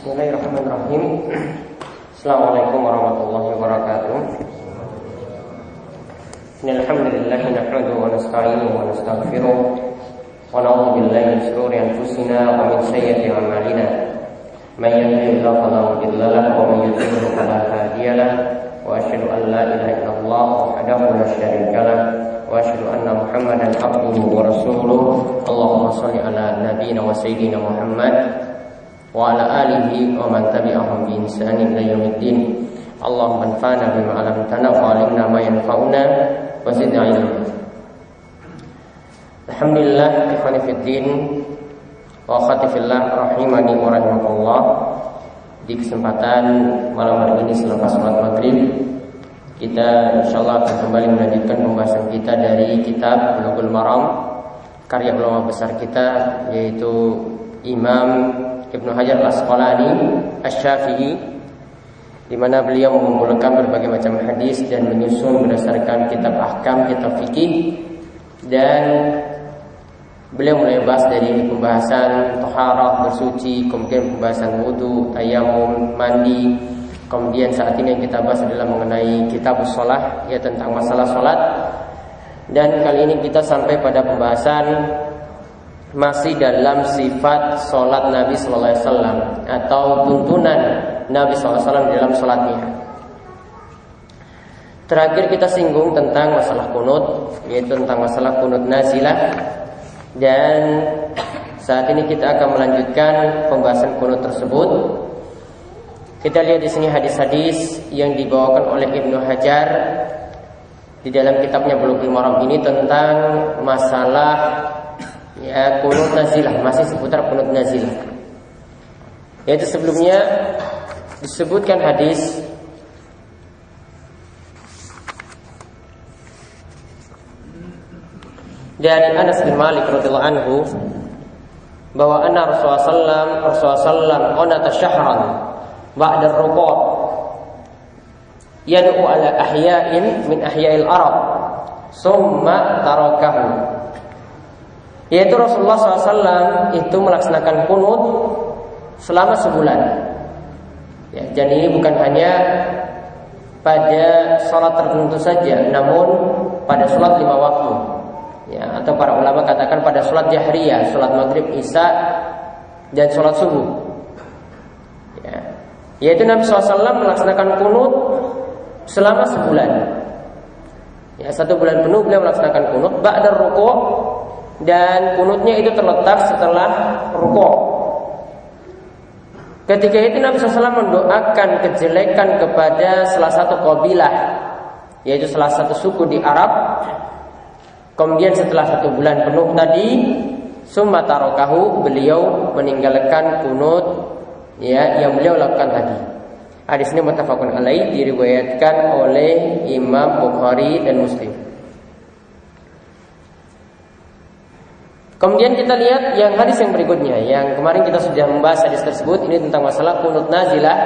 Bismillahirrahmanirrahim. Assalamualaikum warahmatullahi wabarakatuh. Alhamdulillah nahmaduhu wa nasta'inuhu wa nastaghfiruh wa na'udzu billahi min shururi anfusina wa min sayyiati a'malina. Man yahdihillahu fala mudilla lahu wa man yudlil fala hadiya lahu. Wa asyhadu an la ilaha illallah wahdahu la syarika lahu wa asyhadu anna Muhammadan abduhu wa rasuluh. Allahumma shalli ala nabiyyina wa sayyidina Muhammad wa ala alihi wa man tabi'ahum bi ihsan ila yaumiddin. Allahumma anfa'na bima 'allamtana wa 'allimna ma yanfa'una wa zidna ilma. Alhamdulillah, ikhwani fid din wa akhwati fillah rahimani wa rahimakumullah. Di kesempatan malam hari ini selepas salat maghrib, kita insyaallah akan kembali melanjutkan pembahasan kita dari kitab Bulughul Maram karya ulama besar kita, yaitu Imam Ibnu Hajar Al-Asqalani Asy-Syafi'i, di mana beliau mengumpulkan berbagai macam hadis dan menyusun berdasarkan kitab ahkam, kitab fikih, dan beliau mulai bahas dari pembahasan taharah, bersuci, kemudian pembahasan wudu, tayamum, mandi. Kemudian saat ini yang kita bahas adalah mengenai kitabus shalah, ya, tentang masalah salat. Dan kali ini kita sampai pada pembahasan masih dalam sifat salat Nabi sallallahu alaihi wasallam atau tuntunan Nabi sallallahu alaihi wasallam dalam salatnya. Terakhir kita singgung tentang masalah kunut, yaitu tentang masalah kunut nazilah. Dan saat ini kita akan melanjutkan pembahasan kunut tersebut. Kita lihat di sini hadis-hadis yang dibawakan oleh Ibnu Hajar di dalam kitabnya Bulughul Maram ini tentang masalah, ya, kunut nazilah, masih seputar kunut nazilah. Yaitu sebelumnya disebutkan hadis dari Anas bin Malik radhiyallahu anhu bahwa anna Rasulullah sallallahu qanata syahran ba'da ar-ruqat yad'u ala ahya'in min ahya'il Arab summa tarakahu. Yaitu Rasulullah SAW itu melaksanakan kunut selama sebulan, ya, dan ini bukan hanya pada sholat tertentu saja, namun pada sholat 5 waktu, ya, atau para ulama katakan pada sholat jahriyah, sholat maghrib, isya, dan sholat subuh, ya. Yaitu Nabi SAW melaksanakan kunut selama sebulan, ya, 1 bulan penuh beliau melaksanakan kunut ba'da ruku'. Dan kunutnya itu terletak setelah rukuk. Ketika itu Nabi SAW mendoakan kejelekan kepada salah satu qabilah, yaitu salah satu suku di Arab. Kemudian setelah 1 bulan penuh tadi, summa tarakahu, beliau meninggalkan kunut, ya, yang beliau lakukan tadi. Hadis ini muttafaqun alaih, diriwayatkan oleh Imam Bukhari dan Muslim. Kemudian kita lihat yang hadis yang berikutnya, yang kemarin kita sudah membahas hadis tersebut. Ini tentang masalah kunut nazilah,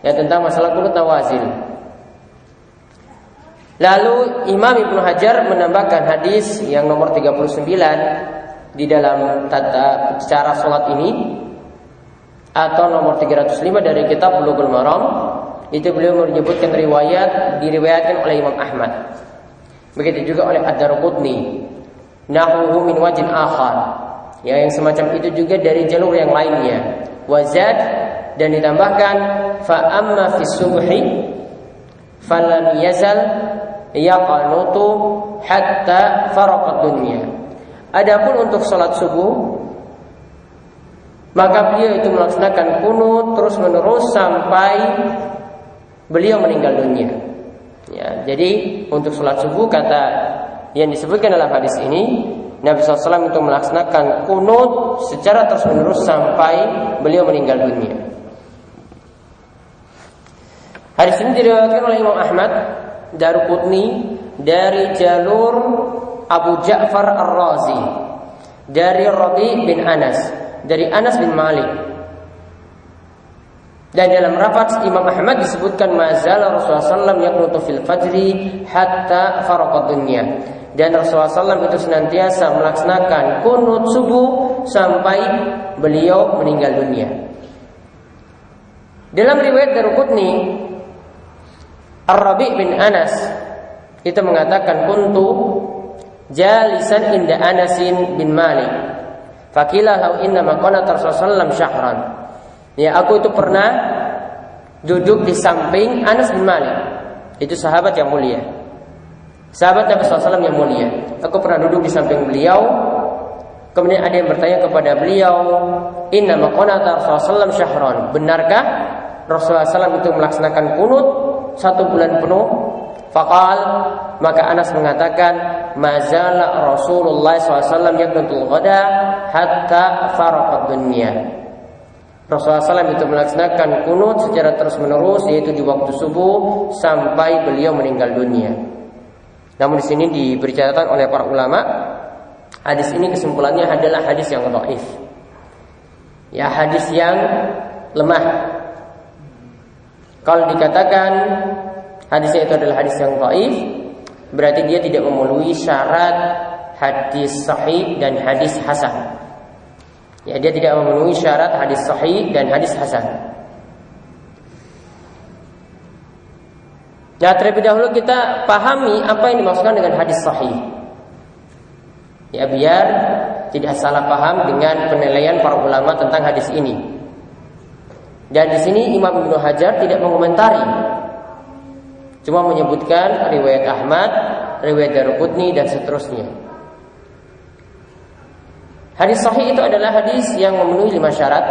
ya, tentang masalah kunut nawazil. Lalu Imam Ibnu Hajar menambahkan hadis yang nomor 39 di dalam tata cara salat ini, atau nomor 305 dari kitab Bulughul Maram. Itu beliau menyebutkan diriwayatkan oleh Imam Ahmad. Begitu juga oleh Ad-Darqutni. Nahuhu min wajin akhar, ya, yang semacam itu juga dari jalur yang lainnya. Wazad, dan ditambahkan fa amma fi subhi falam yazal yaqanutu hatta faraqat dunya. Adapun untuk salat subuh, maka beliau itu melaksanakan kunut terus menerus sampai beliau meninggal dunia, ya. Jadi untuk salat subuh, kata yang disebutkan dalam hadis ini, Nabi SAW itu melaksanakan kunut secara terus-menerus sampai beliau meninggal dunia. Hadis ini diriwayatkan oleh Imam Ahmad, Darqutni, dari jalur Abu Ja'far Ar-Razi, dari Rabi bin Anas, dari Anas bin Malik. Dan dalam rafat Imam Ahmad disebutkan mazal Rasulullah SAW yaqnutu fil fajri hatta faraqat dunya. Dan Rasulullah SAW itu senantiasa melaksanakan kunut subuh sampai beliau meninggal dunia. Dalam riwayat Daruqutni, Ar-Rabi' bin Anas itu mengatakan kuntu jalisan inda Anasin bin Malik. Faqila lau inna maqanata Rasulullah syahran. Ya, aku itu pernah duduk di samping Anas bin Malik. Itu sahabat yang mulia. Sahabat Nabi SAW yang mulia. Aku pernah duduk di samping beliau. Kemudian ada yang bertanya kepada beliau, inna maqanata Rasulullah syahran. Benarkah Rasulullah SAW itu melaksanakan kunut 1 bulan penuh? Faqal, maka Anas mengatakan, mazala Rasulullah SAW yaqnutul ghada hatta faraqad dunya. Rasulullah SAW itu melaksanakan kunut secara terus menerus, yaitu di waktu subuh sampai beliau meninggal dunia. Namun di sini diberi catatan oleh para ulama, hadis ini kesimpulannya adalah hadis yang dhaif. Ya, hadis yang lemah. Kalau dikatakan hadisnya itu adalah hadis yang dhaif, berarti dia tidak memenuhi syarat hadis sahih dan hadis hasan. Ya, dia tidak memenuhi syarat hadis sahih dan hadis hasan. Nah, terlebih dahulu kita pahami apa yang dimaksudkan dengan hadis sahih. Ya, biar tidak salah paham dengan penilaian para ulama tentang hadis ini. Dan di sini Imam Ibnu Hajar tidak mengomentari, cuma menyebutkan riwayat Ahmad, riwayat Daruqutni dan seterusnya. Hadis sahih itu adalah hadis yang memenuhi 5 syarat.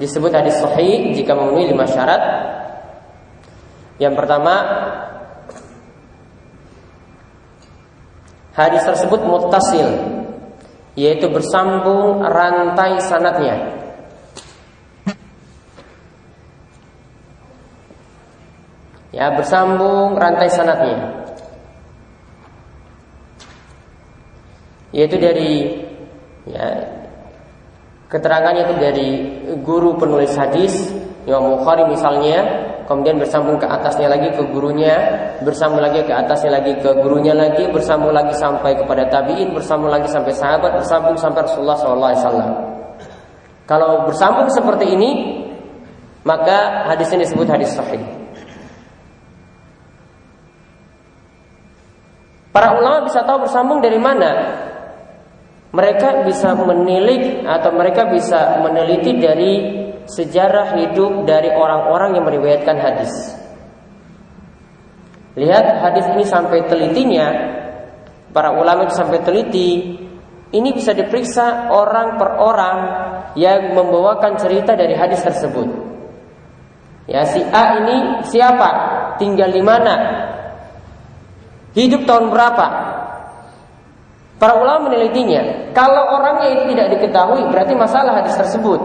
Disebut hadis sahih jika memenuhi 5 syarat. Yang pertama, hadis tersebut muttasil, yaitu bersambung rantai sanadnya. Ya, bersambung rantai sanadnya. Yaitu dari, ya, keterangannya itu dari guru penulis hadis Imam Bukhari misalnya, kemudian bersambung ke atasnya lagi ke gurunya, bersambung lagi ke atasnya lagi ke gurunya lagi, bersambung lagi sampai kepada tabi'in, bersambung lagi sampai sahabat, bersambung sampai Rasulullah SAW. Kalau bersambung seperti ini, maka hadis ini disebut hadis sahih. Para ulama bisa tahu bersambung dari mana? Mereka bisa menilik atau mereka bisa meneliti dari sejarah hidup dari orang-orang yang meriwayatkan hadis. Lihat hadis ini sampai telitinya, para ulama itu sampai teliti. Ini bisa diperiksa orang per orang yang membawakan cerita dari hadis tersebut. Ya, si A ini siapa? Tinggal di mana? Hidup tahun berapa? Para ulama menelitinya. Kalau orangnya itu tidak diketahui, berarti masalah hadis tersebut.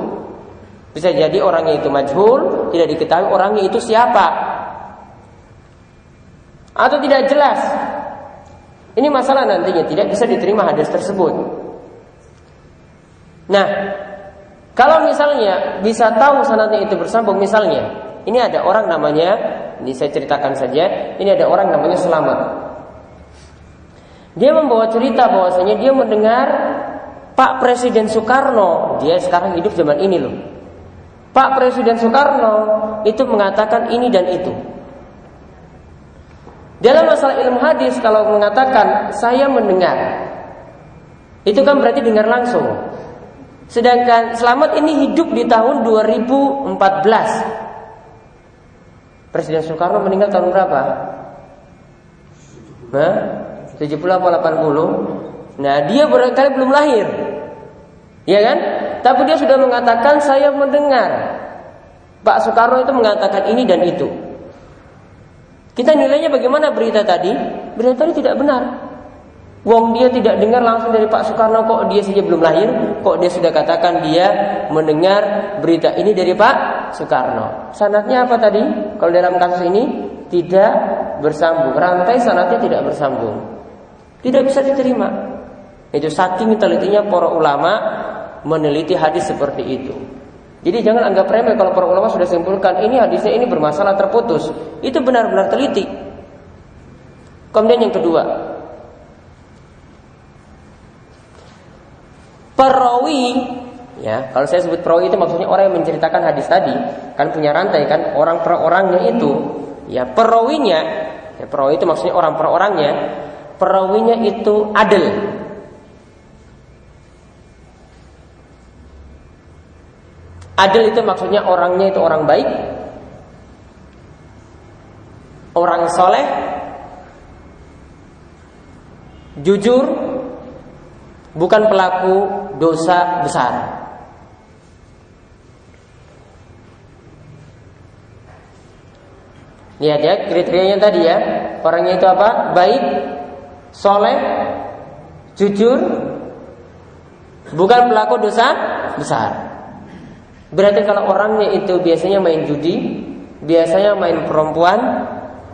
Bisa jadi orangnya itu majhul, tidak diketahui orangnya itu siapa, atau tidak jelas. Ini masalah nantinya, tidak bisa diterima hadis tersebut. Nah, kalau misalnya bisa tahu sanadnya itu bersambung, misalnya ini ada orang namanya, ini saya ceritakan saja, ini ada orang namanya Selamat. Dia membawa cerita bahwasanya dia mendengar Pak Presiden Soekarno, dia sekarang hidup zaman ini loh. Pak Presiden Soekarno itu mengatakan ini dan itu. Dalam masalah ilmu hadis, kalau mengatakan saya mendengar, itu kan berarti dengar langsung. Sedangkan Selamat ini hidup di tahun 2014. Presiden Soekarno meninggal tahun berapa? 70 atau 80? Nah, dia barangkali belum lahir. Ya kan? Tapi dia sudah mengatakan saya mendengar Pak Soekarno itu mengatakan ini dan itu. Kita nilainya bagaimana berita tadi? Berita tadi tidak benar. Wong dia tidak dengar langsung dari Pak Soekarno, kok dia saja belum lahir, kok dia sudah katakan dia mendengar berita ini dari Pak Soekarno. Sanadnya apa tadi? Kalau dalam kasus ini tidak bersambung, rantai sanadnya tidak bersambung. Tidak bisa diterima. Itu saking telitinya para ulama meneliti hadis seperti itu. Jadi jangan anggap remeh kalau para ulama sudah simpulkan ini hadisnya ini bermasalah, terputus. Itu benar-benar teliti. Kemudian yang kedua, perawi Ya, kalau saya sebut perawi itu maksudnya orang yang menceritakan hadis tadi, kan punya rantai kan, orang per orangnya itu. Ya, perawinya, ya, perawi itu maksudnya orang per orangnya. Perawinya itu adil. Adil itu maksudnya orangnya itu orang baik, orang soleh, jujur, bukan pelaku dosa besar. Lihat ya kriterianya tadi ya. Orangnya itu apa? Baik, soleh, jujur, bukan pelaku dosa besar. Berarti kalau orangnya itu biasanya main judi, biasanya main perempuan,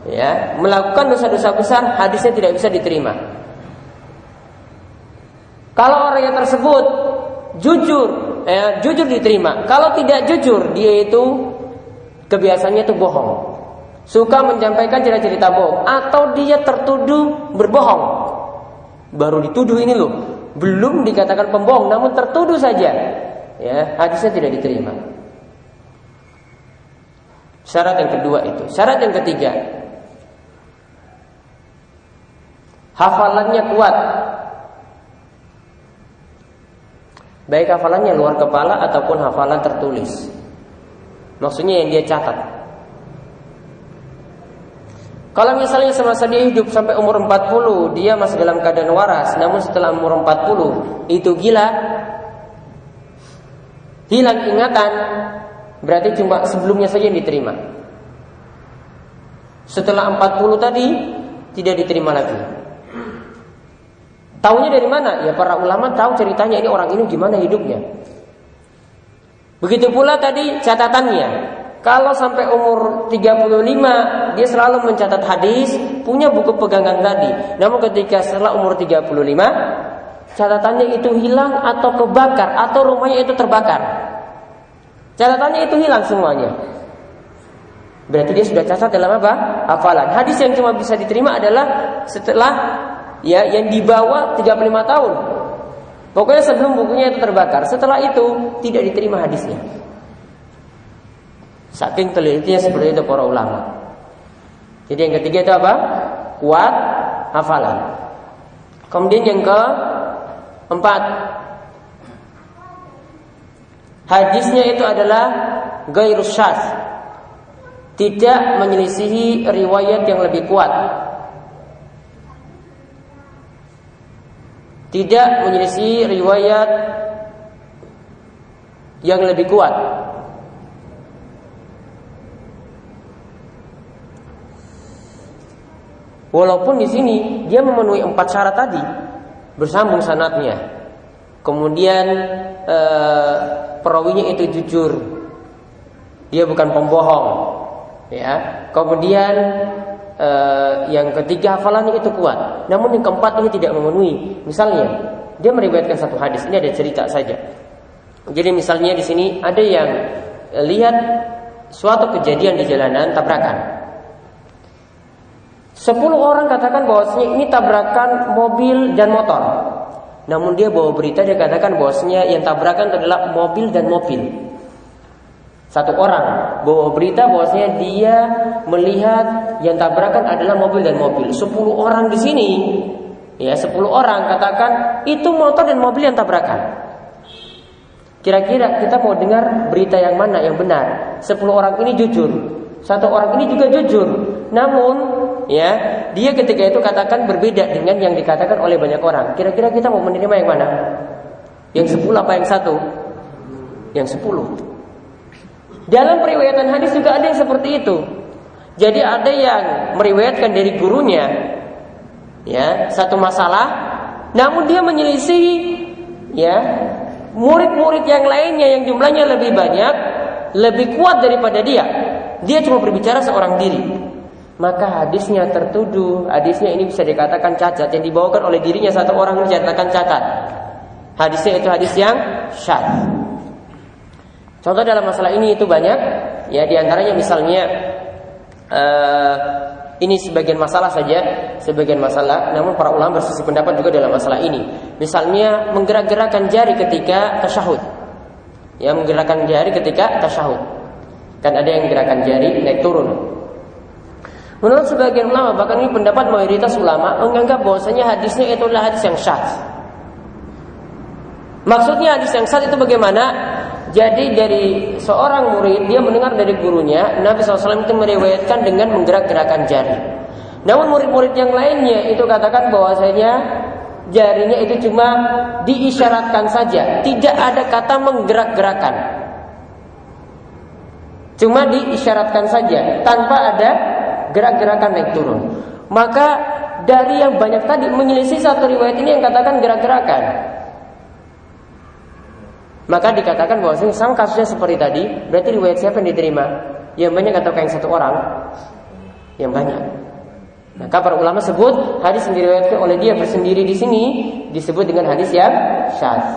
ya, melakukan dosa-dosa besar, hadisnya tidak bisa diterima. Kalau orangnya tersebut jujur, jujur diterima. Kalau tidak jujur, dia itu kebiasaannya itu bohong. Suka menyampaikan cerita-cerita bohong, atau dia tertuduh berbohong. Baru dituduh ini loh, belum dikatakan pembohong, namun tertuduh saja, ya, hadisnya tidak diterima. Syarat yang kedua itu. Syarat yang ketiga, hafalannya kuat. Baik hafalannya luar kepala ataupun hafalan tertulis. Maksudnya yang dia catat. Kalau misalnya semasa dia hidup sampai umur 40 dia masih dalam keadaan waras, namun setelah umur 40 itu gila, hilang ingatan, berarti cuma sebelumnya saja yang diterima. Setelah 40 tadi tidak diterima lagi. Taunya dari mana? Ya para ulama tahu ceritanya, ini orang ini gimana hidupnya. Begitu pula tadi catatannya. Kalau sampai umur 35 dia selalu mencatat hadis, punya buku pegangan tadi. Namun ketika setelah umur 35 catatannya itu hilang atau kebakar atau rumahnya itu terbakar, catatannya itu hilang semuanya. Berarti dia sudah cacat dalam apa? Hafalan. Hadis yang cuma bisa diterima adalah setelah ya yang di bawah 35 tahun. Pokoknya sebelum bukunya itu terbakar. Setelah itu tidak diterima hadisnya. Saking telitinya seperti itu para ulama. Jadi yang ketiga itu apa? Kuat hafalan. Kemudian yang keempat, hadisnya itu adalah ghairus syadz, tidak menyelisihi riwayat yang lebih kuat, tidak menyelisihi riwayat yang lebih kuat. Walaupun di sini dia memenuhi 4 syarat tadi, bersambung sanadnya, kemudian perawinya itu jujur, dia bukan pembohong, ya. Kemudian yang ketiga hafalannya itu kuat. Namun yang keempat ini tidak memenuhi. Misalnya dia meriwayatkan satu hadis, ini ada cerita saja. Jadi misalnya di sini ada yang lihat suatu kejadian di jalanan tabrakan. 10 orang katakan bahwasanya ini tabrakan mobil dan motor. Namun dia bawa berita, dia katakan bahwasanya yang tabrakan adalah mobil dan mobil. Satu orang bawa berita bahwasanya dia melihat yang tabrakan adalah mobil dan mobil. 10 orang di sini, ya 10 orang katakan itu motor dan mobil yang tabrakan. Kira-kira kita mau dengar berita yang mana yang benar? 10 orang ini jujur, 1 orang ini juga jujur. Namun ya dia ketika itu katakan berbeda dengan yang dikatakan oleh banyak orang. Kira-kira kita mau menerima yang mana? Yang 10 apa yang 1? Yang 10. Dalam periwayatan hadis juga ada yang seperti itu. Jadi ada yang meriwayatkan dari gurunya, ya satu masalah, namun dia menyelisihi ya murid-murid yang lainnya yang jumlahnya lebih banyak, lebih kuat daripada dia. Dia cuma berbicara seorang diri. Maka hadisnya tertuduh, hadisnya ini bisa dikatakan cacat. Yang dibawakan oleh dirinya satu orang ini dikatakan cacat. Hadisnya itu hadis yang syadz. Contoh dalam masalah ini itu banyak. Ya diantaranya misalnya ini sebagian masalah saja, sebagian masalah. Namun para ulama berselisih pendapat juga dalam masalah ini. Misalnya menggerak-gerakkan jari ketika tasyahud. yang menggerakkan jari ketika tasyahud. Kan ada yang gerakan jari naik turun. Menurut sebagian ulama, bahkan ini pendapat mayoritas ulama, menganggap bahwasanya hadisnya itu adalah hadis yang syadz. Maksudnya hadis yang syadz itu bagaimana? Jadi dari seorang murid, dia mendengar dari gurunya, Nabi SAW itu meriwayatkan dengan menggerak-gerakan jari. Namun murid-murid yang lainnya itu katakan bahwasanya jarinya itu cuma diisyaratkan saja, tidak ada kata menggerak-gerakan. Cuma diisyaratkan saja, tanpa ada gerak-gerakan naik turun. Maka dari yang banyak tadi menyelisih satu riwayat ini yang katakan gerak-gerakan. Maka dikatakan bahwasanya sang kasusnya seperti tadi, berarti riwayat siapa yang diterima? Yang banyak atau yang satu orang? Yang banyak. Maka para ulama sebut hadis yang diriwayatkan oleh dia bersendiri di sini disebut dengan hadis yang syadz.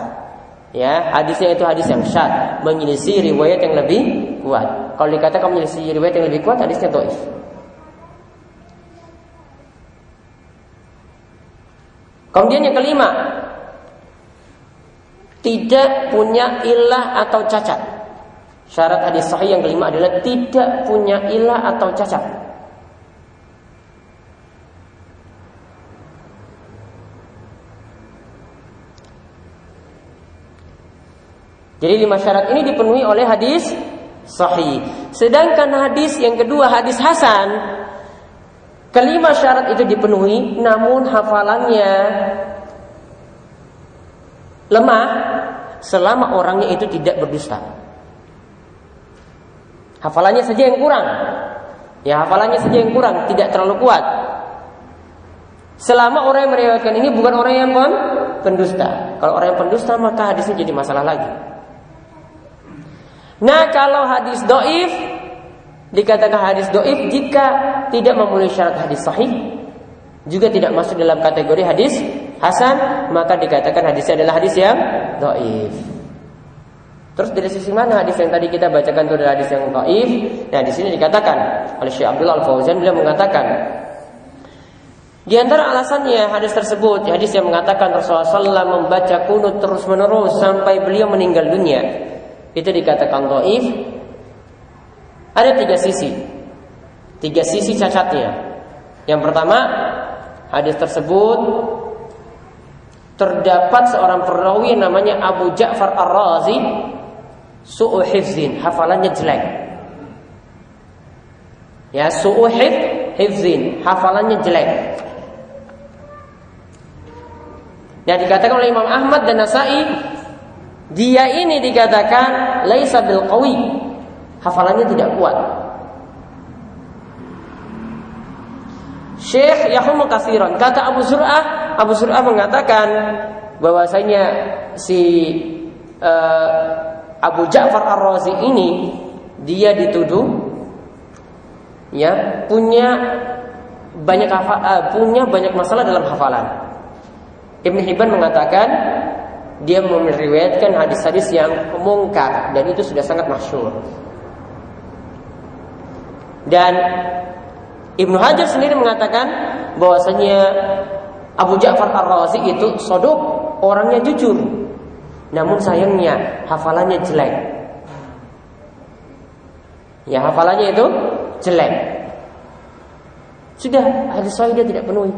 Ya, hadisnya itu hadis yang syadz, menyelisih riwayat yang lebih kuat. Kalau dikatakan menyelisih riwayat yang lebih kuat, hadisnya dhaif. Kemudian yang kelima, tidak punya ilah atau cacat. Syarat hadis sahih yang kelima adalah tidak punya ilah atau cacat. Jadi 5 syarat ini dipenuhi oleh hadis sahih. Sedangkan hadis yang kedua, hadis hasan, kelima syarat itu dipenuhi, namun hafalannya lemah selama orangnya itu tidak berdusta. Hafalannya saja yang kurang. Ya, hafalannya saja yang kurang, tidak terlalu kuat. Selama orang yang meriwayatkan ini bukan orang yang pendusta. Kalau orang yang pendusta, maka hadisnya jadi masalah lagi. Nah, kalau hadis dhaif, dikatakan hadis dhaif jika tidak memenuhi syarat hadis sahih, juga tidak masuk dalam kategori hadis hasan, maka dikatakan hadisnya adalah hadis yang dhaif. Terus dari sisi mana hadis yang tadi kita bacakan itu adalah hadis yang dhaif? Nah, di sini dikatakan oleh Syekh Abdullah Al-Fauzan, beliau mengatakan di antara alasannya hadis tersebut, hadis yang mengatakan Rasulullah SAW membaca kunut terus menerus sampai beliau meninggal dunia, itu dikatakan dhaif. Ada 3 sisi. 3 sisi cacatnya. Yang pertama, hadis tersebut terdapat seorang perawi yang namanya Abu Ja'far Ar-Razi, su'u hifzin, hafalannya jelek. Ya, su'u hifzin, hafalannya jelek. Dan dikatakan oleh Imam Ahmad dan Nasa'i, dia ini dikatakan laisa bil qawi, hafalannya tidak kuat. Syekh yahumu katsiran, kata Abu Zur'ah mengatakan bahwasanya si Abu Ja'far Ar-Razi ini dia dituduh ya punya banyak masalah dalam hafalan. Ibn Hibban mengatakan dia meriwayatkan hadis-hadis yang mungkar, dan itu sudah sangat masyhur. Dan Ibnu Hajar sendiri mengatakan bahwasanya Abu Ja'far Ar-Razi itu shaduk, orangnya jujur, namun sayangnya hafalannya jelek. Ya, hafalannya itu jelek. Sudah hadis sahih dia tidak penuhi.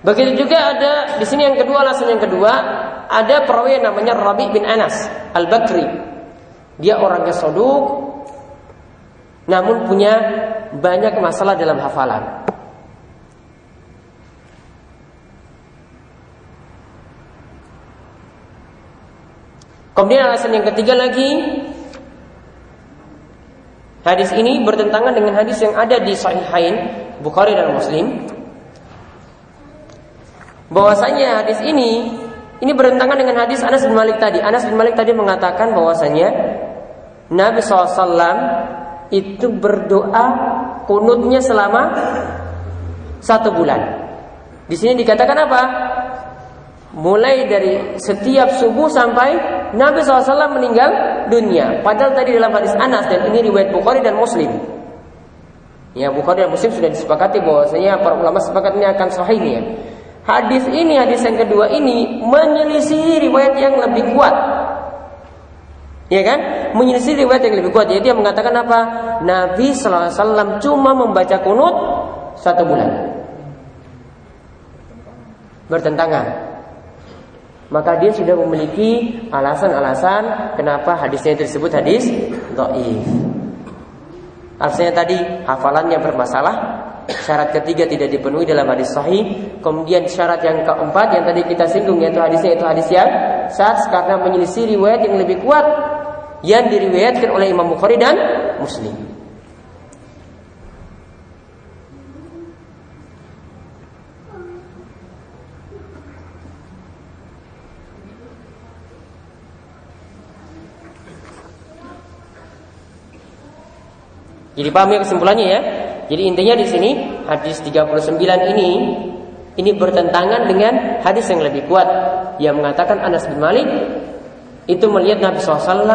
Begitu juga ada di sini yang kedua, alasan yang kedua, ada perawi yang namanya Rabi bin Anas Al-Bakri. Dia orangnya shaduk, namun punya banyak masalah dalam hafalan. Kemudian alasan yang ketiga lagi, hadis ini bertentangan dengan hadis yang ada di Sahihain Bukhari dan Muslim, bahwasanya hadis ini bertentangan dengan hadis Anas bin Malik tadi. Anas bin Malik tadi mengatakan bahwasanya Nabi SAW itu berdoa kunutnya selama 1 bulan. Di sini dikatakan apa? Mulai dari setiap subuh sampai Nabi SAW meninggal dunia. Padahal tadi dalam hadis Anas, dan ini riwayat Bukhari dan Muslim, Ya, Bukhari dan Muslim sudah disepakati bahwasanya para ulama sepakat ini akan sahihnya. Hadis yang kedua ini menyelisih riwayat yang lebih kuat. Ya kan? Menyelisih riwayat yang lebih kuat. Yaitu yang mengatakan apa? Nabi sallallahu alaihi wasallam cuma membaca kunut 1 bulan. Bertentangan. Maka dia sudah memiliki alasan-alasan kenapa hadisnya itu disebut hadis dhaif. Alasannya tadi hafalannya bermasalah, syarat ketiga tidak dipenuhi dalam hadis sahih. Kemudian syarat yang keempat yang tadi kita singgung yaitu hadisnya itu hadis yang sahih karena menyelisih riwayat yang lebih kuat yang diriwayatkan oleh Imam Bukhari dan Muslim. Jadi paham ya kesimpulannya ya. Jadi intinya di sini hadis 39 ini bertentangan dengan hadis yang lebih kuat yang mengatakan Anas bin Malik itu melihat Nabi SAW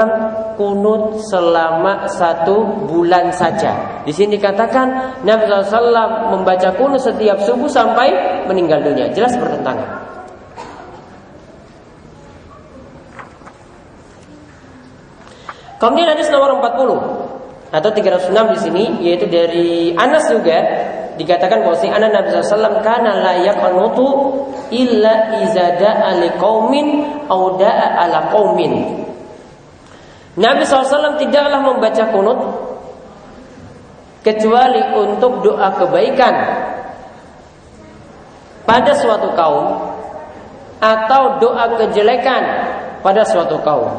kunut selama 1 bulan saja. Di sini dikatakan Nabi SAW membaca kunut setiap subuh sampai meninggal dunia. Jelas bertentangan. Kemudian hadis nomor 40 atau 306 di sini yaitu dari Anas juga dikatakan bahwa Anas Nabi sallallahu kana la yaqnutu illa iza da'a liqaumin aw da'a ala qaumin. Nabi SAW tidaklah membaca kunut kecuali untuk doa kebaikan pada suatu kaum atau doa kejelekan pada suatu kaum.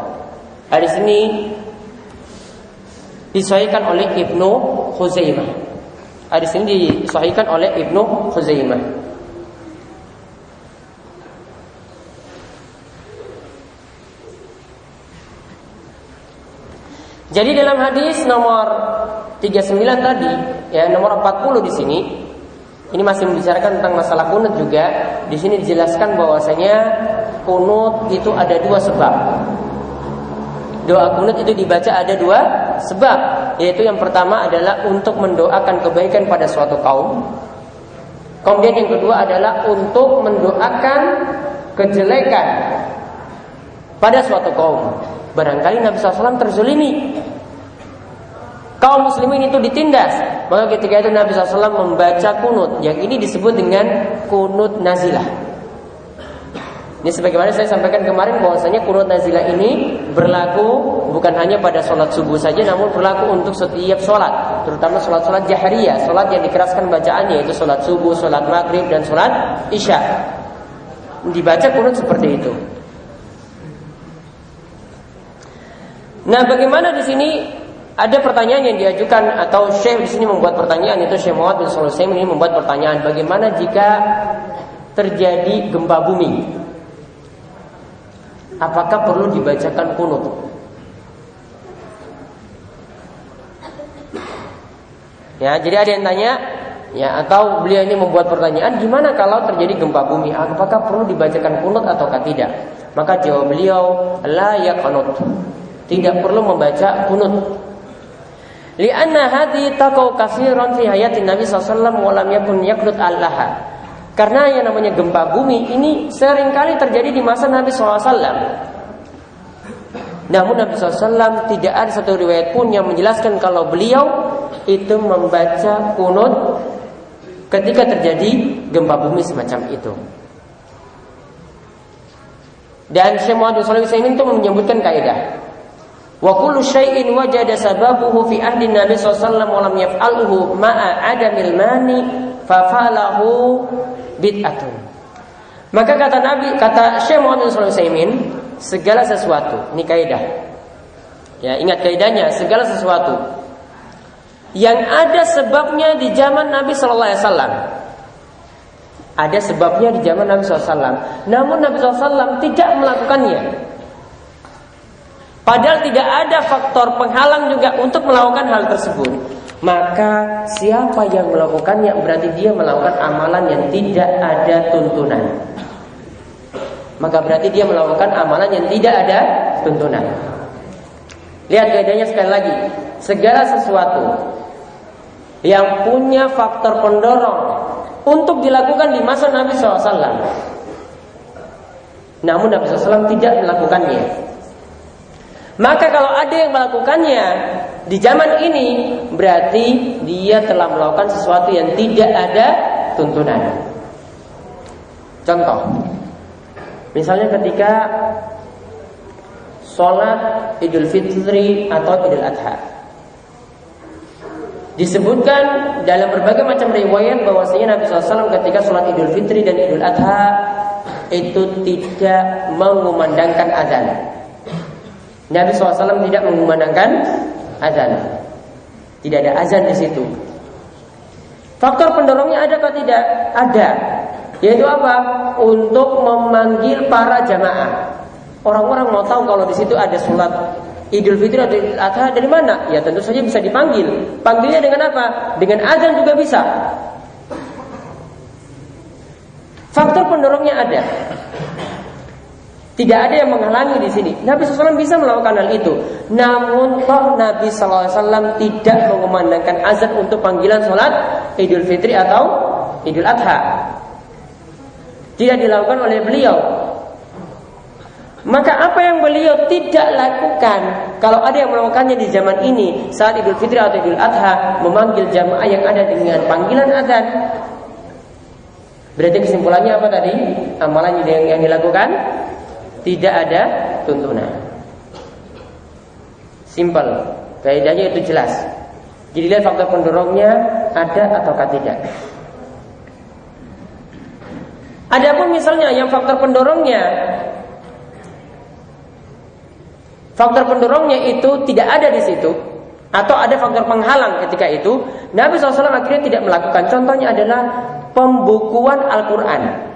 Hadis ini disahihkan oleh Ibnu Khuzaimah. Hadis ini disahihkan oleh Ibnu Khuzaimah. Jadi dalam hadis nomor 39 tadi, ya nomor 40 di sini, ini masih membicarakan tentang masalah kunut juga. Di sini dijelaskan bahwasanya kunut itu ada 2 sebab. Doa kunut itu dibaca ada 2 sebab, yaitu yang pertama adalah untuk mendoakan kebaikan pada suatu kaum. Kemudian yang kedua adalah untuk mendoakan kejelekan pada suatu kaum. Barangkali Nabi SAW terzalimi, kaum muslimin itu ditindas, maka ketika itu Nabi SAW membaca kunut. Yang ini disebut dengan kunut nazilah. Ini sebagaimana saya sampaikan kemarin bahwasanya kunut nazilah ini berlaku bukan hanya pada sholat subuh saja, namun berlaku untuk setiap sholat, terutama sholat-sholat jahriyah, sholat yang dikeraskan bacaannya, yaitu sholat subuh, sholat maghrib, dan sholat isya. Dibaca kunut seperti itu. Nah, bagaimana di sini ada pertanyaan yang diajukan atau Syekh di sini membuat pertanyaan, itu Syekh Muhammad bin Shalih Al-Utsaimin ini membuat pertanyaan, bagaimana jika terjadi gempa bumi? Apakah perlu dibacakan kunut? Ya, jadi ada yang tanya, ya, atau beliau ini membuat pertanyaan, gimana kalau terjadi gempa bumi? Apakah perlu dibacakan kunut ataukah tidak? Maka jawab beliau, la yaqnut. Tidak perlu membaca kunut. Li'anna hadhi taqau katsiran fi hayatin Nabi sallallahu alaihi wasallam wa lam yakun yaqnut allaha. Karena yang namanya gempa bumi ini seringkali terjadi di masa Nabi SAW. Namun Nabi SAW tidak ada satu riwayat pun yang menjelaskan kalau beliau itu membaca kunut ketika terjadi gempa bumi semacam itu. Dan Syekh Muhammad bin Shalih Al-Utsaimin itu menyebutkan kaidah, wa kullu syai'in wajada sababuhu fi ahdi Nabi sallallahu alaihi wasallam wa lam yaf'alhu ma'a adamil mani fa fa'alahu bid'atun. Maka kata Syekh Muhammad bin Shalih Al-Utsaimin, segala sesuatu, ini kaidah. Ya, ingat kaidahnya, segala sesuatu yang ada sebabnya di zaman Nabi sallallahu alaihi wasallam. Ada sebabnya di zaman Nabi sallallahu alaihi wasallam, namun Nabi sallallahu alaihi wasallam tidak melakukannya. Padahal tidak ada faktor penghalang juga untuk melakukan hal tersebut. Maka siapa yang melakukannya berarti dia melakukan amalan yang tidak ada tuntunan. Maka berarti dia melakukan amalan yang tidak ada tuntunan. Lihat kaidahnya sekali lagi. Segala sesuatu yang punya faktor pendorong untuk dilakukan di masa Nabi SAW. Namun Nabi SAW tidak melakukannya. Maka kalau ada yang melakukannya di zaman ini, berarti dia telah melakukan sesuatu yang tidak ada tuntunan. Contoh, misalnya ketika sholat Idul Fitri atau Idul Adha, disebutkan dalam berbagai macam riwayat bahwasanya Nabi SAW ketika sholat Idul Fitri dan Idul Adha itu tidak mengumandangkan azan. Nabi SAW tidak mengumandangkan azan. Tidak ada azan di situ. Faktor pendorongnya ada atau tidak? Ada. Yaitu apa? Untuk memanggil para jamaah. Orang-orang mau tahu kalau di situ ada sholat Idul Fitri atau Idul Adha dari mana? Ya tentu saja bisa dipanggil. Panggilnya dengan apa? Dengan azan juga bisa. Faktor pendorongnya ada. Tidak ada yang menghalangi di sini. Nabi SAW bisa melakukan hal itu. Namun toh Nabi SAW tidak mengumandangkan azan untuk panggilan sholat Idul Fitri atau Idul Adha. Tidak dilakukan oleh beliau. Maka apa yang beliau tidak lakukan, kalau ada yang melakukannya di zaman ini saat Idul Fitri atau Idul Adha, memanggil jamaah yang ada dengan panggilan azan, berarti kesimpulannya apa tadi? Amalan yang dilakukan tidak ada tuntunan. Simpel, kaidahnya itu jelas. Jadi lihat faktor pendorongnya ada ataukah tidak. Adapun misalnya yang faktor pendorongnya itu tidak ada di situ, atau ada faktor penghalang ketika itu, Nabi SAW akhirnya tidak melakukan. Contohnya adalah pembukuan Al-Quran.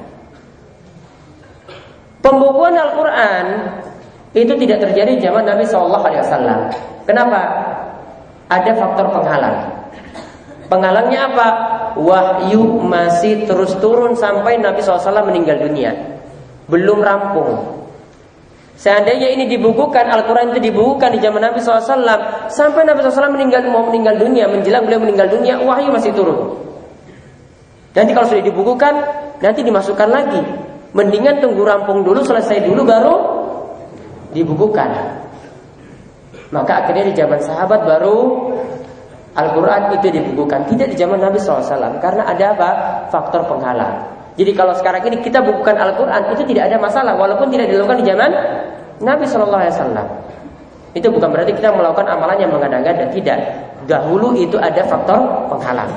Pembukuan Al-Quran itu tidak terjadi di zaman Nabi SAW. Kenapa? Ada faktor penghalang. Penghalangnya apa? Wahyu masih terus turun sampai Nabi SAW meninggal dunia, belum rampung. Seandainya ini dibukukan, Al-Quran itu dibukukan di zaman Nabi SAW, sampai Nabi SAW mau meninggal dunia, menjelang beliau meninggal dunia, wahyu masih turun. Nanti kalau sudah dibukukan, nanti dimasukkan lagi. Mendingan tunggu rampung dulu, selesai dulu, baru dibukukan. Maka akhirnya di zaman sahabat baru Al-Quran itu dibukukan. Tidak di zaman Nabi SAW. Karena ada apa? Faktor penghalang. Jadi kalau sekarang ini kita bukukan Al-Quran, itu tidak ada masalah, walaupun tidak dilakukan di zaman Nabi SAW. Itu bukan berarti kita melakukan amalan yang mengada-ngada, tidak. Dahulu itu ada faktor penghalang.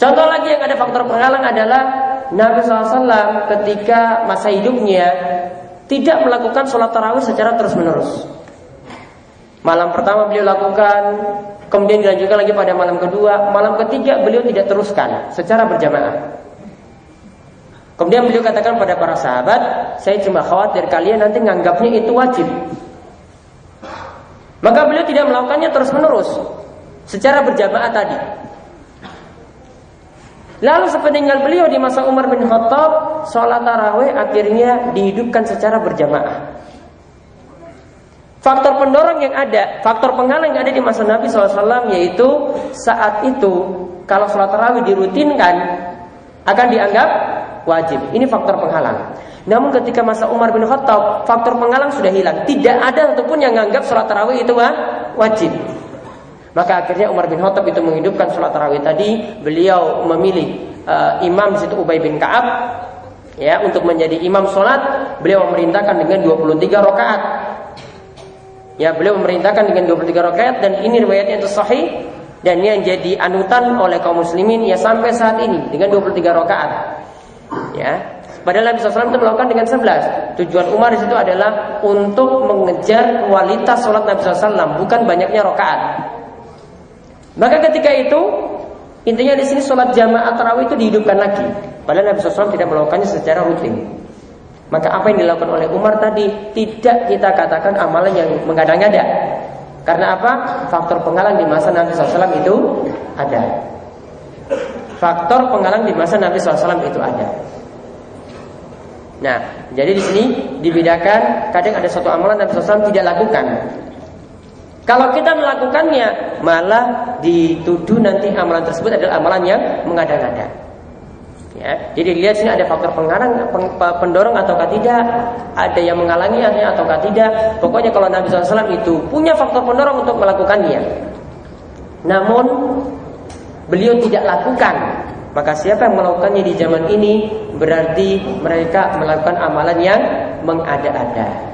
Contoh lagi yang ada faktor penghalang adalah Nabi SAW ketika masa hidupnya tidak melakukan sholat tarawih secara terus-menerus. Malam pertama beliau lakukan, kemudian dilanjutkan lagi pada malam kedua, malam ketiga beliau tidak teruskan secara berjamaah. Kemudian beliau katakan pada para sahabat, saya cuma khawatir kalian nanti nganggapnya itu wajib. Maka beliau tidak melakukannya terus-menerus secara berjamaah tadi. Lalu sepeninggal beliau di masa Umar bin Khattab, sholat tarawih akhirnya dihidupkan secara berjamaah. Faktor pendorong yang ada, faktor penghalang yang ada di masa Nabi SAW, yaitu saat itu kalau sholat tarawih dirutinkan akan dianggap wajib. Ini faktor penghalang. Namun ketika masa Umar bin Khattab, faktor penghalang sudah hilang. Tidak ada satupun yang menganggap sholat tarawih itu wajib. Maka akhirnya Umar bin Khattab itu menghidupkan sholat tarawih tadi. Beliau memilih imam di situ Ubay bin Ka'ab, ya, untuk menjadi imam sholat. Beliau memerintahkan dengan 23 rakaat. Ya, beliau memerintahkan dengan 23 rakaat, dan ini riwayatnya itu sahih, dan ini yang jadi anutan oleh kaum muslimin ya sampai saat ini dengan 23 rakaat. Ya, padahal Nabi SAW itu melakukan dengan 11. Tujuan Umar di situ adalah untuk mengejar kualitas sholat Nabi SAW, bukan banyaknya rakaat. Maka ketika itu intinya di sini sholat jamaah tarawih itu dihidupkan lagi. Padahal Nabi SAW tidak melakukannya secara rutin. Maka apa yang dilakukan oleh Umar tadi tidak kita katakan amalan yang mengada-ngada. Karena apa? Faktor penghalang di masa Nabi SAW itu ada. Faktor penghalang di masa Nabi SAW itu ada. Nah, jadi di sini dibedakan, kadang ada suatu amalan Nabi SAW tidak lakukan. Kalau kita melakukannya, malah dituduh nanti amalan tersebut adalah amalan yang mengada-ngada. Ya, jadi lihat sini ada faktor pendorong ataukah tidak, ada yang menghalangi ataukah tidak. Pokoknya kalau Nabi SAW itu punya faktor pendorong untuk melakukannya, namun beliau tidak lakukan, maka siapa yang melakukannya di zaman ini berarti mereka melakukan amalan yang mengada-ada.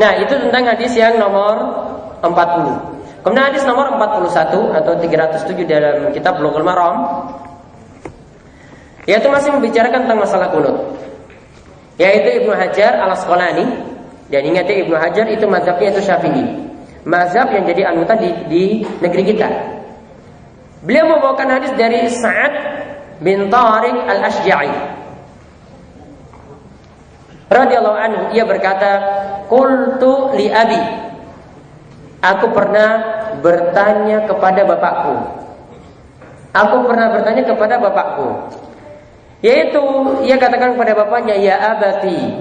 Nah, itu tentang hadis yang nomor 40. Kemudian hadis nomor 41 atau 307 dalam kitab Bulughul Maram, yaitu masih membicarakan tentang masalah kunut, yaitu Ibnu Hajar Al-Asqalani. Dan ingat ya, Ibnu Hajar itu mazhabnya itu Syafi'i, mazhab yang jadi anutan di negeri kita. Beliau membawakan hadis dari Sa'ad bin Tariq Al-Ashja'i radhiyallahu anhu. Ia berkata, qultu li abi, aku pernah bertanya kepada bapakku. Aku pernah bertanya kepada bapakku, yaitu ia katakan kepada bapaknya, ya abati,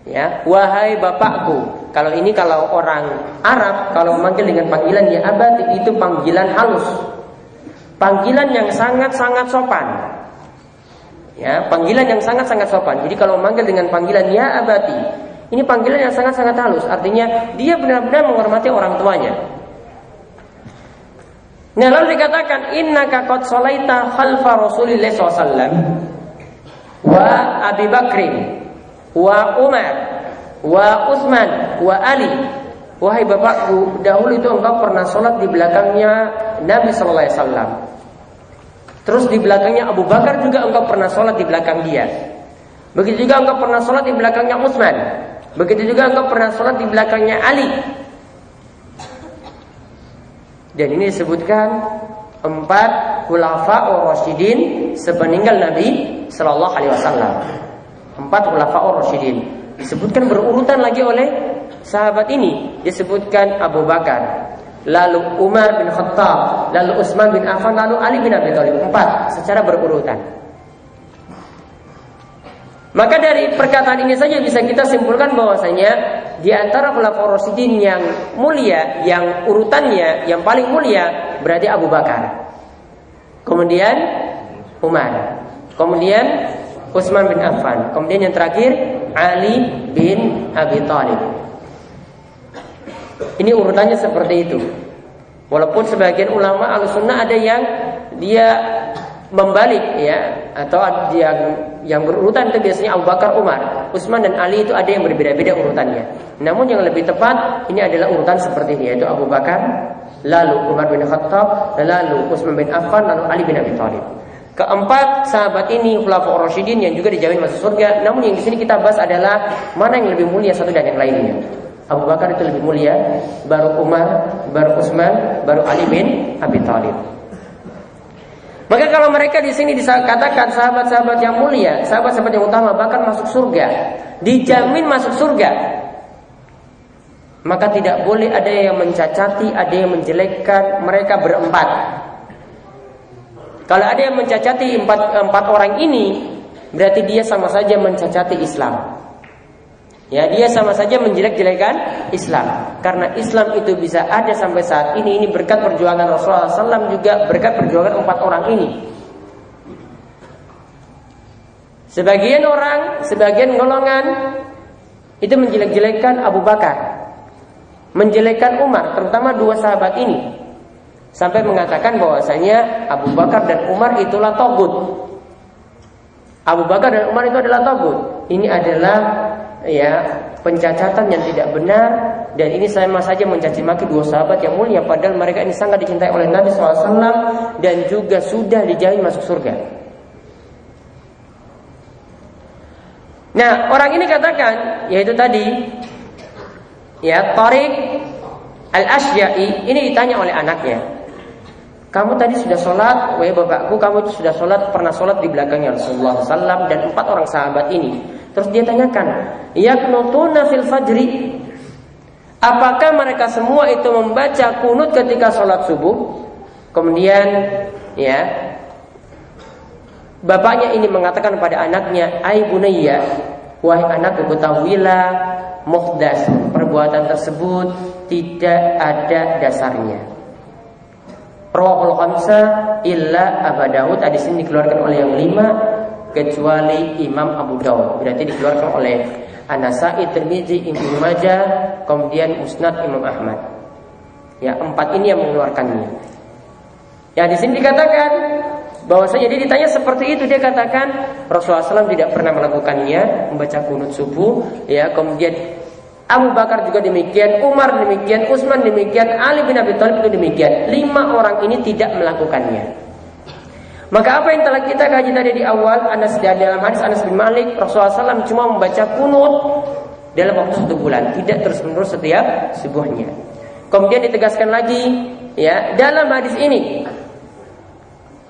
ya, wahai bapakku. Kalau ini kalau orang Arab kalau memanggil dengan panggilan ya abati, itu panggilan halus, panggilan yang sangat-sangat sopan. Ya, panggilan yang sangat-sangat sopan. Jadi kalau memanggil dengan panggilan ya abati, ini panggilan yang sangat-sangat halus. Artinya dia benar-benar menghormati orang tuanya. Nah, lalu dikatakan innaka qad shalaita khalfa Rasulillah SAW wa Abi Bakrin wa Umar wa Utsman wa Ali. Wahai bapakku, dahulu itu engkau pernah sholat di belakangnya Nabi sallallahu alaihi wasallam. Terus di belakangnya Abu Bakar juga engkau pernah sholat di belakang dia. Begitu juga engkau pernah sholat di belakangnya Utsman. Begitu juga engkau pernah sholat di belakangnya Ali. Dan ini disebutkan 4 khulafa'ur rasyidin sepeninggal Nabi sallallahu alaihi wasallam. 4 khulafa'ur rasyidin disebutkan berurutan lagi oleh sahabat ini. Disebutkan Abu Bakar, lalu Umar bin Khattab, lalu Utsman bin Affan, lalu Ali bin Abi Thalib. 4 secara berurutan. Maka dari perkataan ini saja bisa kita simpulkan bahwasanya di antara khulafaur rasyidin yang mulia, yang urutannya yang paling mulia berarti Abu Bakar, kemudian Umar, kemudian Utsman bin Affan, kemudian yang terakhir Ali bin Abi Thalib. Ini urutannya seperti itu. Walaupun sebagian ulama Ahlussunnah ada yang dia membalik, ya, atau yang berurutan itu biasanya Abu Bakar, Umar, Utsman dan Ali itu ada yang berbeda-beda urutannya. Namun yang lebih tepat ini adalah urutan seperti ini, yaitu Abu Bakar, lalu Umar bin Khattab, lalu Utsman bin Affan, lalu Ali bin Abi Thalib. Keempat sahabat ini khulafaur rasyidin yang juga dijamin masuk surga. Namun yang di sini kita bahas adalah mana yang lebih mulia satu dan yang lainnya. Abu Bakar itu lebih mulia, baru Umar, baru Utsman, baru Ali bin Abi Thalib. Maka kalau mereka di sini dikatakan sahabat-sahabat yang mulia, sahabat-sahabat yang utama, bahkan masuk surga, dijamin masuk surga, maka tidak boleh ada yang mencacati, ada yang menjelekkan mereka berempat. Kalau ada yang mencacati empat orang ini, berarti dia sama saja mencacati Islam. Ya, dia sama saja menjelek-jelekan Islam. Karena Islam itu bisa ada sampai saat ini berkat perjuangan Rasulullah SAW, juga berkat perjuangan 4 orang ini. Sebagian orang, sebagian golongan itu menjelek-jelekan Abu Bakar, menjelekkan Umar, terutama 2 sahabat ini, sampai mengatakan bahwasanya Abu Bakar dan Umar itulah tagut. Abu Bakar dan Umar itu adalah tagut. Ini adalah pencacatan yang tidak benar, dan ini sama saja mencaci maki 2 sahabat yang mulia, padahal mereka ini sangat dicintai oleh Nabi SAW dan juga sudah dijamin masuk surga. Nah, orang ini katakan, yaitu tadi Tariq Al-Ashja'i, ini ditanya oleh anaknya, kamu tadi sudah sholat, wahai bapakku, kamu sudah sholat, pernah sholat di belakangnya Rasulullah SAW dan 4 orang sahabat ini. Terus dia tanyakan, yaqnutuna fil fajri, Apakah mereka semua itu membaca kunut ketika sholat subuh? Kemudian ya, bapaknya ini mengatakan pada anaknya, "Ai bunayya, wahai anakku, ketahuilah muhdas, perbuatan tersebut tidak ada dasarnya." Rawahul khamsah illa Abu Dawud. Hadis ini dikeluarkan oleh yang 5 kecuali Imam Abu Dawud. Berarti dikeluarkan oleh An-Nasa'i, Tirmidzi, Ibnu Majah, kemudian Musnad Imam Ahmad. Ya, 4 ini yang mengeluarkannya. Ya, di sini dikatakan bahwasanya dia ditanya seperti itu, dia katakan Rasulullah SAW tidak pernah melakukannya, membaca kunut subuh. Ya, kemudian Abu Bakar juga demikian, Umar demikian, Utsman demikian, Ali bin Abi Thalib itu demikian. 5 orang ini tidak melakukannya. Maka apa yang telah kita kaji tadi di awal, dalam hadis Anas bin Malik, Rasulullah SAW cuma membaca kunut dalam waktu 1 bulan, tidak terus-menerus setiap subuhnya. Kemudian ditegaskan lagi, ya, dalam hadis ini,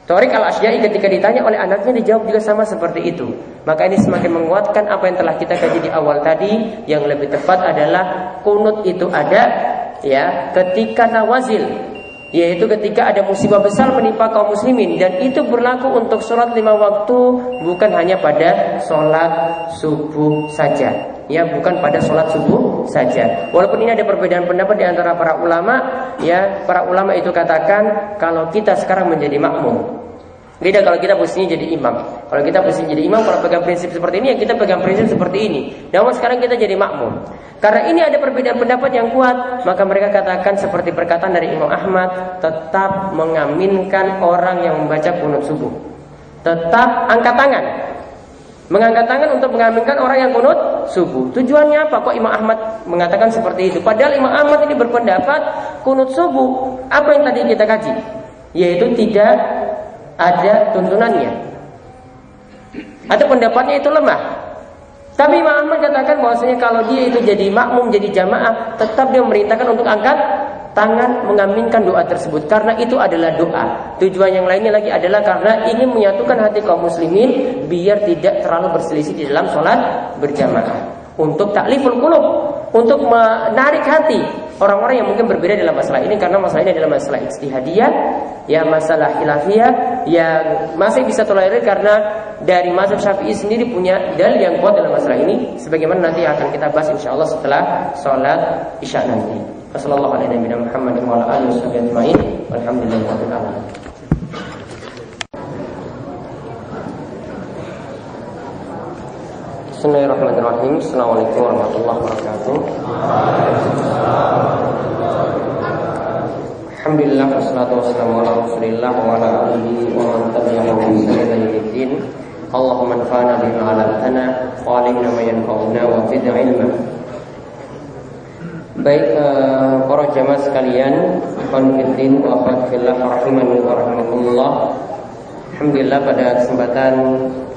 Thariq al-Asy'ari ketika ditanya oleh anaknya dijawab juga sama seperti itu. Maka ini semakin menguatkan apa yang telah kita kaji di awal tadi. Yang lebih tepat adalah kunut itu ada, ya, ketika nawazil, yaitu ketika ada musibah besar menimpa kaum muslimin, dan itu berlaku untuk sholat 5 waktu, bukan hanya pada sholat subuh saja. Ya, bukan pada sholat subuh saja. Walaupun ini ada perbedaan pendapat di antara para ulama. Ya, para ulama itu katakan kalau kita sekarang menjadi makmum, beda kalau kita posisinya jadi imam. Kalau kita posisinya jadi imam, kalau pegang prinsip seperti ini, ya kita pegang prinsip seperti ini. Namun sekarang kita jadi makmum. Karena ini ada perbedaan pendapat yang kuat, maka mereka katakan seperti perkataan dari Imam Ahmad, tetap mengaminkan orang yang membaca kunut subuh. Tetap angkat tangan. Mengangkat tangan untuk mengaminkan orang yang kunut subuh. Tujuannya apa? Kok Imam Ahmad mengatakan seperti itu? Padahal Imam Ahmad ini berpendapat kunut subuh, apa yang tadi kita kaji, yaitu tidak ada tuntunannya, atau pendapatnya itu lemah. Tapi Imam Ahmad katakan bahwasanya kalau dia itu jadi makmum, jadi jamaah, tetap dia memerintahkan untuk angkat tangan mengaminkan doa tersebut, karena itu adalah doa. Tujuan yang lainnya lagi adalah karena ingin menyatukan hati kaum muslimin biar tidak terlalu berselisih di dalam sholat berjamaah, untuk takliful qulub, untuk menarik hati orang-orang yang mungkin berbeda dalam masalah ini, karena masalah ini adalah masalah ijtihadiyah, ya, masalah khilafiyah yang masih bisa tolerir karena dari mazhab Syafi'i sendiri punya dalil yang kuat dalam masalah ini, sebagaimana nanti akan kita bahas insyaallah setelah sholat Isya nanti. Wassalamualaikum warahmatullahi wabarakatuh. Bismillahirrahmanirrahim. Assalamualaikum warahmatullahi wabarakatuh. Alhamdulillah, wassalatu wassalamu ala Rasulillah wa ala alihi wa man tabi'ahu bi ihsan ila yaumil. Allahumma anfa'na bima 'allamtana wa 'allimna ma yanfa'una wa zidna 'ilma. Baik, para jamaah sekalian, ikhwan fillah wa akhwat fillah rahimani wa rahimakumullah. Alhamdulillah, pada kesempatan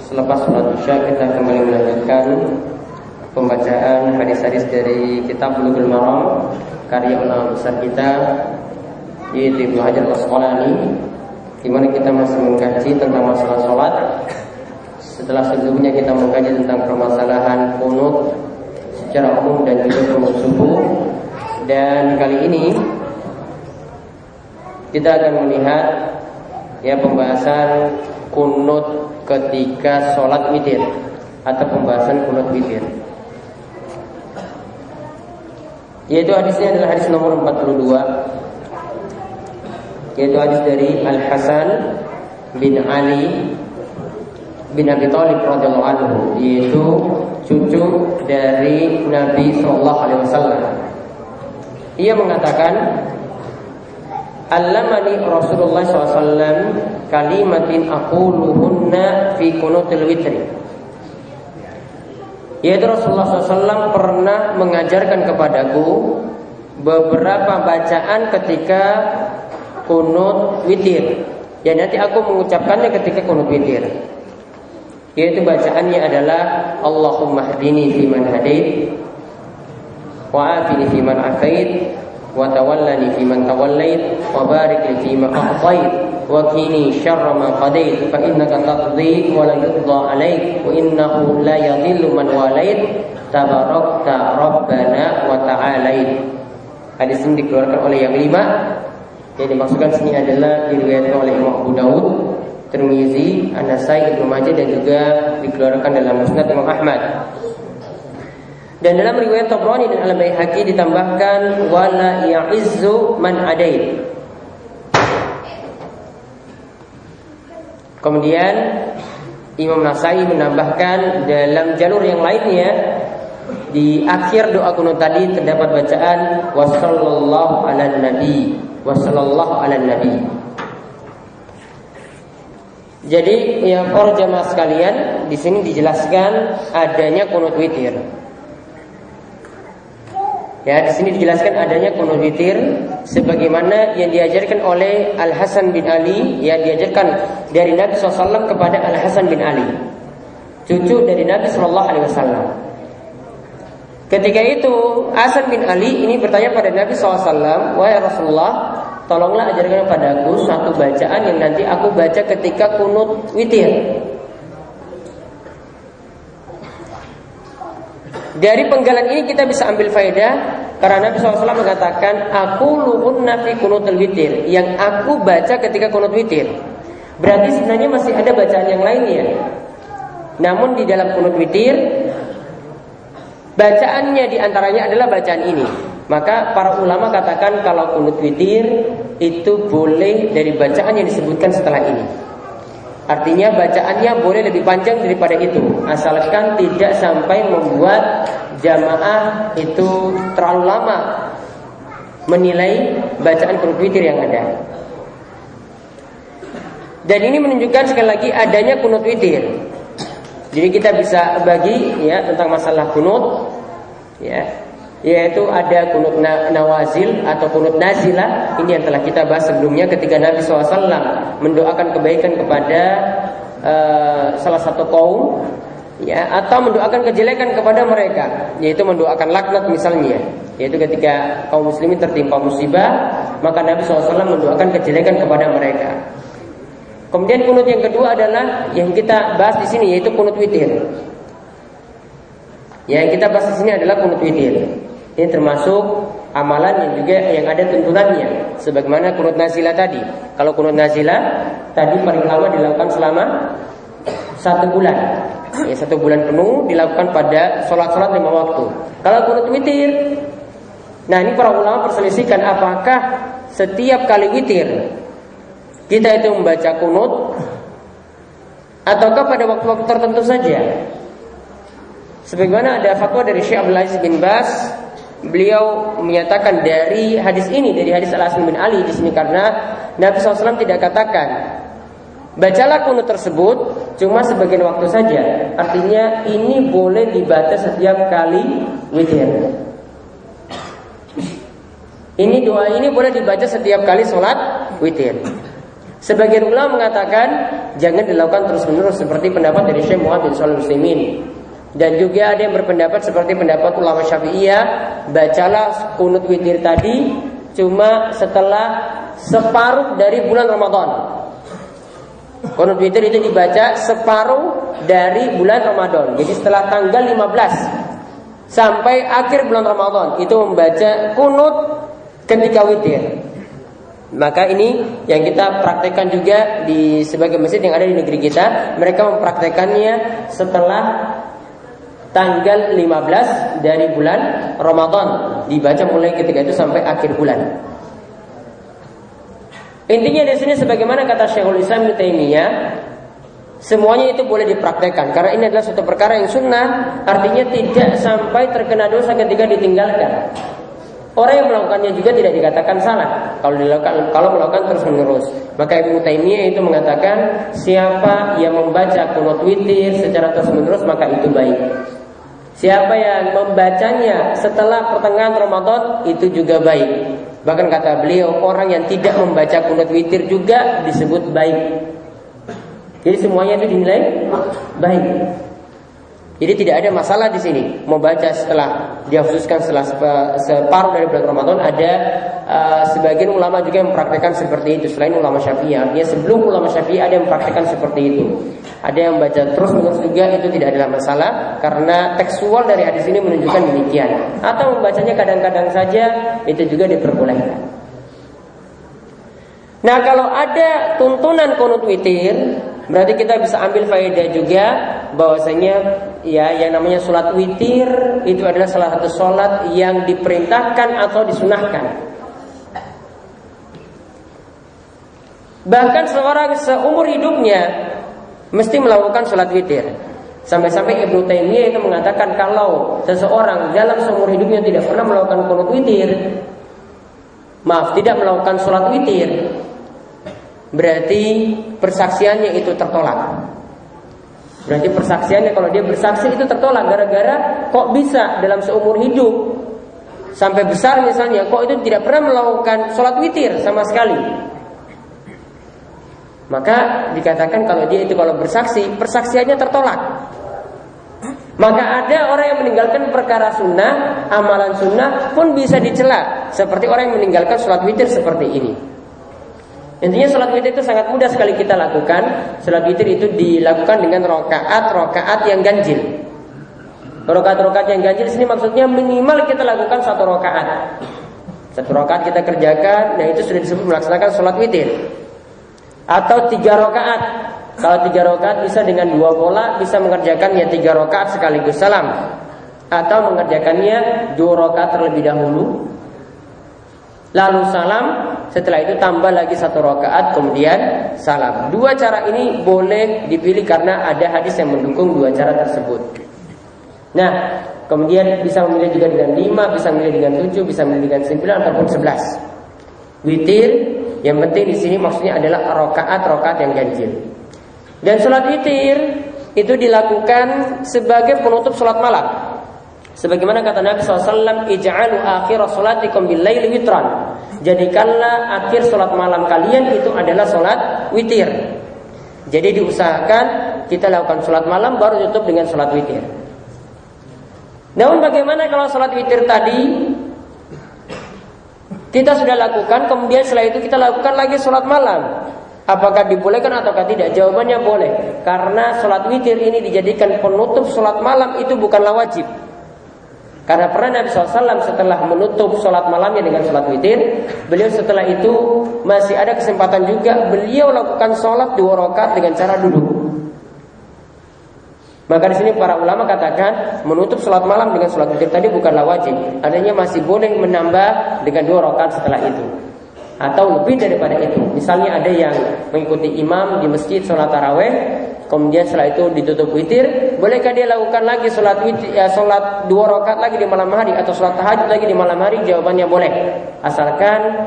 selepas sholat Isya kita kembali melanjutkan pembacaan hadis-hadis dari kitab Bulughul Maram karya ulama besar kita, yaitu Ibnu Hajar Al-Asqalani, di mana kita masih mengkaji tentang masalah sholat. Setelah sebelumnya kita mengkaji tentang permasalahan qunut secara umum dan juga qunut subuh, dan kali ini kita akan melihat, ya, pembahasan kunut ketika sholat witir, atau pembahasan kunut witir, yaitu hadisnya adalah hadis nomor 42, yaitu hadis dari Al-Hasan bin Ali bin Abi Thalib radhiyallahu anhu, yaitu cucu dari Nabi sallallahu alaihi wasallam. Ia mengatakan, "Allamani Rasulullah SAW kalimatin aquluhunna fi kunutil witri." Yaitu Rasulullah SAW pernah mengajarkan kepadaku beberapa bacaan ketika kunut witir, ya, nanti aku mengucapkannya ketika kunut witir. Yaitu bacaannya adalah Allahumma hdini fiman hadait, wa afini fiman afait, wa tawallani fiman tawallait, wa barik li fima a'tait, wa qini syarra ma qadait, fa innaka taqdi wa la yuqda alaik, wa innahu la yadhillu man walait, tabarakta rabbana wa ta'alait. Hadis ini dikeluarkan oleh yang 5. Yang dimaksudkan sini adalah diriwayatkan oleh Imam Abu Daud, Tirmizi, An-Nasai, Ibnu Majah dan juga dikeluarkan dalam Musnad Imam Ahmad. Dan dalam riwayat Tabrani dan Al-Baihaqi ditambahkan wala ya'izzu man adait. Kemudian Imam Nasai menambahkan dalam jalur yang lainnya di akhir doa kunut tadi terdapat bacaan wassallallahu ala nabi, wassallallahu ala nabi. Jadi ya para jamaah sekalian, di sini dijelaskan adanya kunut witir. Ya, di sini dijelaskan adanya kunut witir sebagaimana yang diajarkan oleh Al Hasan bin Ali, yang diajarkan dari Nabi SAW kepada Al Hasan bin Ali, cucu dari Nabi SAW. Ketika itu Hasan bin Ali ini bertanya pada Nabi SAW, wahai Rasulullah, tolonglah ajarkan padaku suatu bacaan yang nanti aku baca ketika kunut witir. Dari penggalan ini kita bisa ambil faedah, karena Nabi SAW mengatakan aku lu'unna fi kunutul witir, yang aku baca ketika kunut witir. Berarti sebenarnya masih ada bacaan yang lainnya. Namun di dalam kunut witir bacaannya diantaranya adalah bacaan ini. Maka para ulama katakan kalau kunut witir itu boleh dari bacaan yang disebutkan setelah ini. Artinya bacaannya boleh lebih panjang daripada itu, asalkan tidak sampai membuat jamaah itu terlalu lama menilai bacaan kunut witir yang ada. Dan ini menunjukkan sekali lagi adanya kunut witir. Jadi kita bisa bagi ya tentang masalah kunut, ya, yaitu ada kunut nawazil atau kunut nazilah. Ini yang telah kita bahas sebelumnya ketika Nabi SAW mendoakan kebaikan kepada salah satu kaum, ya, atau mendoakan kejelekan kepada mereka, yaitu mendoakan laknat misalnya, yaitu ketika kaum muslimin tertimpa musibah, maka Nabi SAW mendoakan kejelekan kepada mereka. Kemudian kunut yang kedua adalah yang kita bahas di sini, yaitu kunut witir. Yang kita bahas di sini adalah kunut witir. Ini termasuk amalan yang juga yang ada tuntunannya, sebagaimana kunut nazilah tadi. Kalau kunut nazilah tadi paling lama dilakukan selama 1 bulan, ya, 1 bulan penuh dilakukan pada sholat-sholat 5 waktu. Kalau kunut witir, nah ini para ulama perselisihkan apakah setiap kali witir kita itu membaca kunut ataukah pada waktu-waktu tertentu saja. Sebagaimana ada fatwa dari Syekh Abdul Aziz bin Baz, beliau menyatakan dari hadis ini, dari hadis Al Hasan bin Ali di sini, karena Nabi SAW tidak katakan bacalah kunut tersebut cuma sebagian waktu saja. Artinya ini boleh dibaca setiap kali witir. Ini doa ini boleh dibaca setiap kali sholat witir. Sebagian ulama mengatakan jangan dilakukan terus-menerus seperti pendapat dari Syekh Muhammad bin Shalih Al-Utsaimin. Dan juga ada yang berpendapat seperti pendapat ulama Syafi'iyah, bacalah kunut witir tadi cuma setelah separuh dari bulan Ramadan. Kunut witir itu dibaca separuh dari bulan Ramadan. Jadi setelah tanggal 15 sampai akhir bulan Ramadan itu membaca kunut ketika witir. Maka ini yang kita praktekkan juga di sebagai masjid yang ada di negeri kita. Mereka mempraktekannya setelah tanggal 15 dari bulan Ramadan, dibaca mulai ketika itu sampai akhir bulan. Intinya di sini sebagaimana kata Syekhul Islam Ibnu Taimiyah, semuanya itu boleh dipraktekkan karena ini adalah suatu perkara yang sunnah, artinya tidak sampai terkena dosa ketika ditinggalkan. Orang yang melakukannya juga tidak dikatakan salah kalau melakukan terus menerus. Maka Ibnu Taimiyah itu mengatakan siapa yang membaca kunut witir secara terus menerus maka itu baik. Siapa yang membacanya setelah pertengahan Ramadan itu juga baik. Bahkan kata beliau orang yang tidak membaca kunut witir juga disebut baik. Jadi semuanya itu dinilai baik. Jadi tidak ada masalah di sini. Mau baca setelah dia khususkan setelah separuh dari bulan Ramadan ada sebagian ulama juga yang mempraktikkan seperti itu selain ulama Syafi'i. Artinya sebelum ulama Syafi'i ada yang mempraktikkan seperti itu. Ada yang baca terus menerus juga, itu tidak ada masalah karena tekstual dari hadis ini menunjukkan demikian. Atau membacanya kadang-kadang saja, itu juga diperbolehkan. Nah, kalau ada tuntunan qunut witir, berarti kita bisa ambil faedah juga bahwasanya ya yang namanya salat witir itu adalah salah satu salat yang diperintahkan atau disunahkan. Bahkan seorang seumur hidupnya mesti melakukan salat witir. Sampai-sampai Ibnu Taimiyah itu mengatakan kalau seseorang dalam seumur hidupnya tidak pernah melakukan qunut witir, tidak melakukan salat witir, berarti persaksiannya itu tertolak. Berarti persaksiannya, kalau dia bersaksi itu tertolak gara-gara kok bisa dalam seumur hidup sampai besar misalnya kok itu tidak pernah melakukan salat witir sama sekali. Maka dikatakan kalau dia itu kalau bersaksi, persaksiannya tertolak. Maka ada orang yang meninggalkan perkara sunnah, amalan sunnah pun bisa dicela, seperti orang yang meninggalkan salat witir seperti ini. Intinya salat witir itu sangat mudah sekali kita lakukan. Salat witir itu dilakukan dengan rokaat yang ganjil. Rokaat yang ganjil sini maksudnya minimal kita lakukan 1 rokaat. 1 rokaat kita kerjakan, nah itu sudah disebut melaksanakan salat witir. Atau 3 rokaat. Kalau 3 rokaat bisa dengan 2 pola, bisa mengerjakannya 3 rokaat sekaligus salam, atau mengerjakannya 2 rokaat terlebih dahulu, lalu salam, setelah itu tambah lagi 1 rokaat kemudian salam. 2 cara ini boleh dipilih karena ada hadis yang mendukung 2 cara tersebut. Nah, kemudian bisa memilih juga dengan 5, bisa memilih dengan 7, bisa memilih dengan 9 ataupun 11. Witir yang penting di sini maksudnya adalah rokaat yang ganjil. Dan salat witir itu dilakukan sebagai penutup salat malam. Sebagaimana kata Nabi SAW, ij'alu akhir salatikum bil-laili witran. Jadikanlah akhir salat malam kalian itu adalah salat witir. Jadi diusahakan kita lakukan salat malam baru tutup dengan salat witir. Namun bagaimana kalau salat witir tadi kita sudah lakukan, kemudian setelah itu kita lakukan lagi sholat malam, apakah dibolehkan ataukah tidak? Jawabannya boleh, karena sholat witir ini dijadikan penutup sholat malam, itu bukanlah wajib. Karena pernah Nabi SAW setelah menutup sholat malamnya dengan sholat witir, beliau setelah itu masih ada kesempatan juga beliau lakukan sholat 2 rakaat dengan cara duduk. Maka di sini para ulama katakan menutup sholat malam dengan sholat witir tadi bukanlah wajib. Adanya masih boleh menambah dengan 2 rakaat setelah itu, atau lebih daripada itu. Misalnya ada yang mengikuti imam di masjid sholat taraweh, kemudian setelah itu ditutup witir, bolehkah dia lakukan lagi sholat witir, sholat 2 rakaat lagi di malam hari atau sholat tahajud lagi di malam hari? Jawabannya boleh, asalkan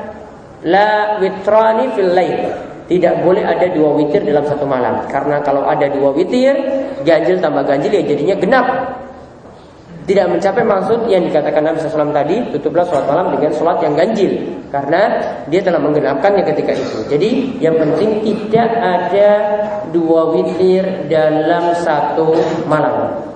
la witrani fil lail. Tidak boleh ada 2 witir dalam 1 malam. Karena kalau ada 2 witir, ganjil tambah ganjil ya jadinya genap, tidak mencapai maksud yang dikatakan Nabi SAW tadi, tutuplah sholat malam dengan sholat yang ganjil, karena dia telah menggenapkannya ketika itu. Jadi yang penting tidak ada 2 witir dalam 1 malam.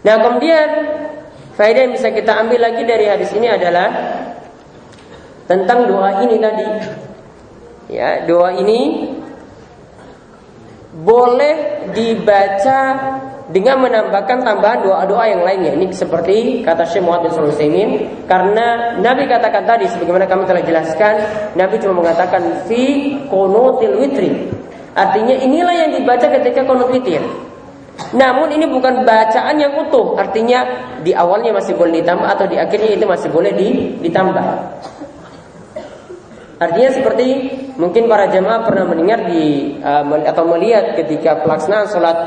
Nah, kemudian faedah yang bisa kita ambil lagi dari hadis ini adalah tentang doa ini tadi. Ya, doa ini boleh dibaca dengan menambahkan tambahan doa-doa yang lainnya. Ini seperti kata Syekh Muhammad bin Shalih Al-Utsaimin, karena Nabi katakan tadi sebagaimana kami telah jelaskan, Nabi cuma mengatakan fi qunutil witri. Artinya inilah yang dibaca ketika qunut witir. Namun ini bukan bacaan yang utuh, artinya di awalnya masih boleh ditambah atau di akhirnya itu masih boleh ditambah. Artinya seperti mungkin para jamaah pernah mendengar atau melihat ketika pelaksanaan sholat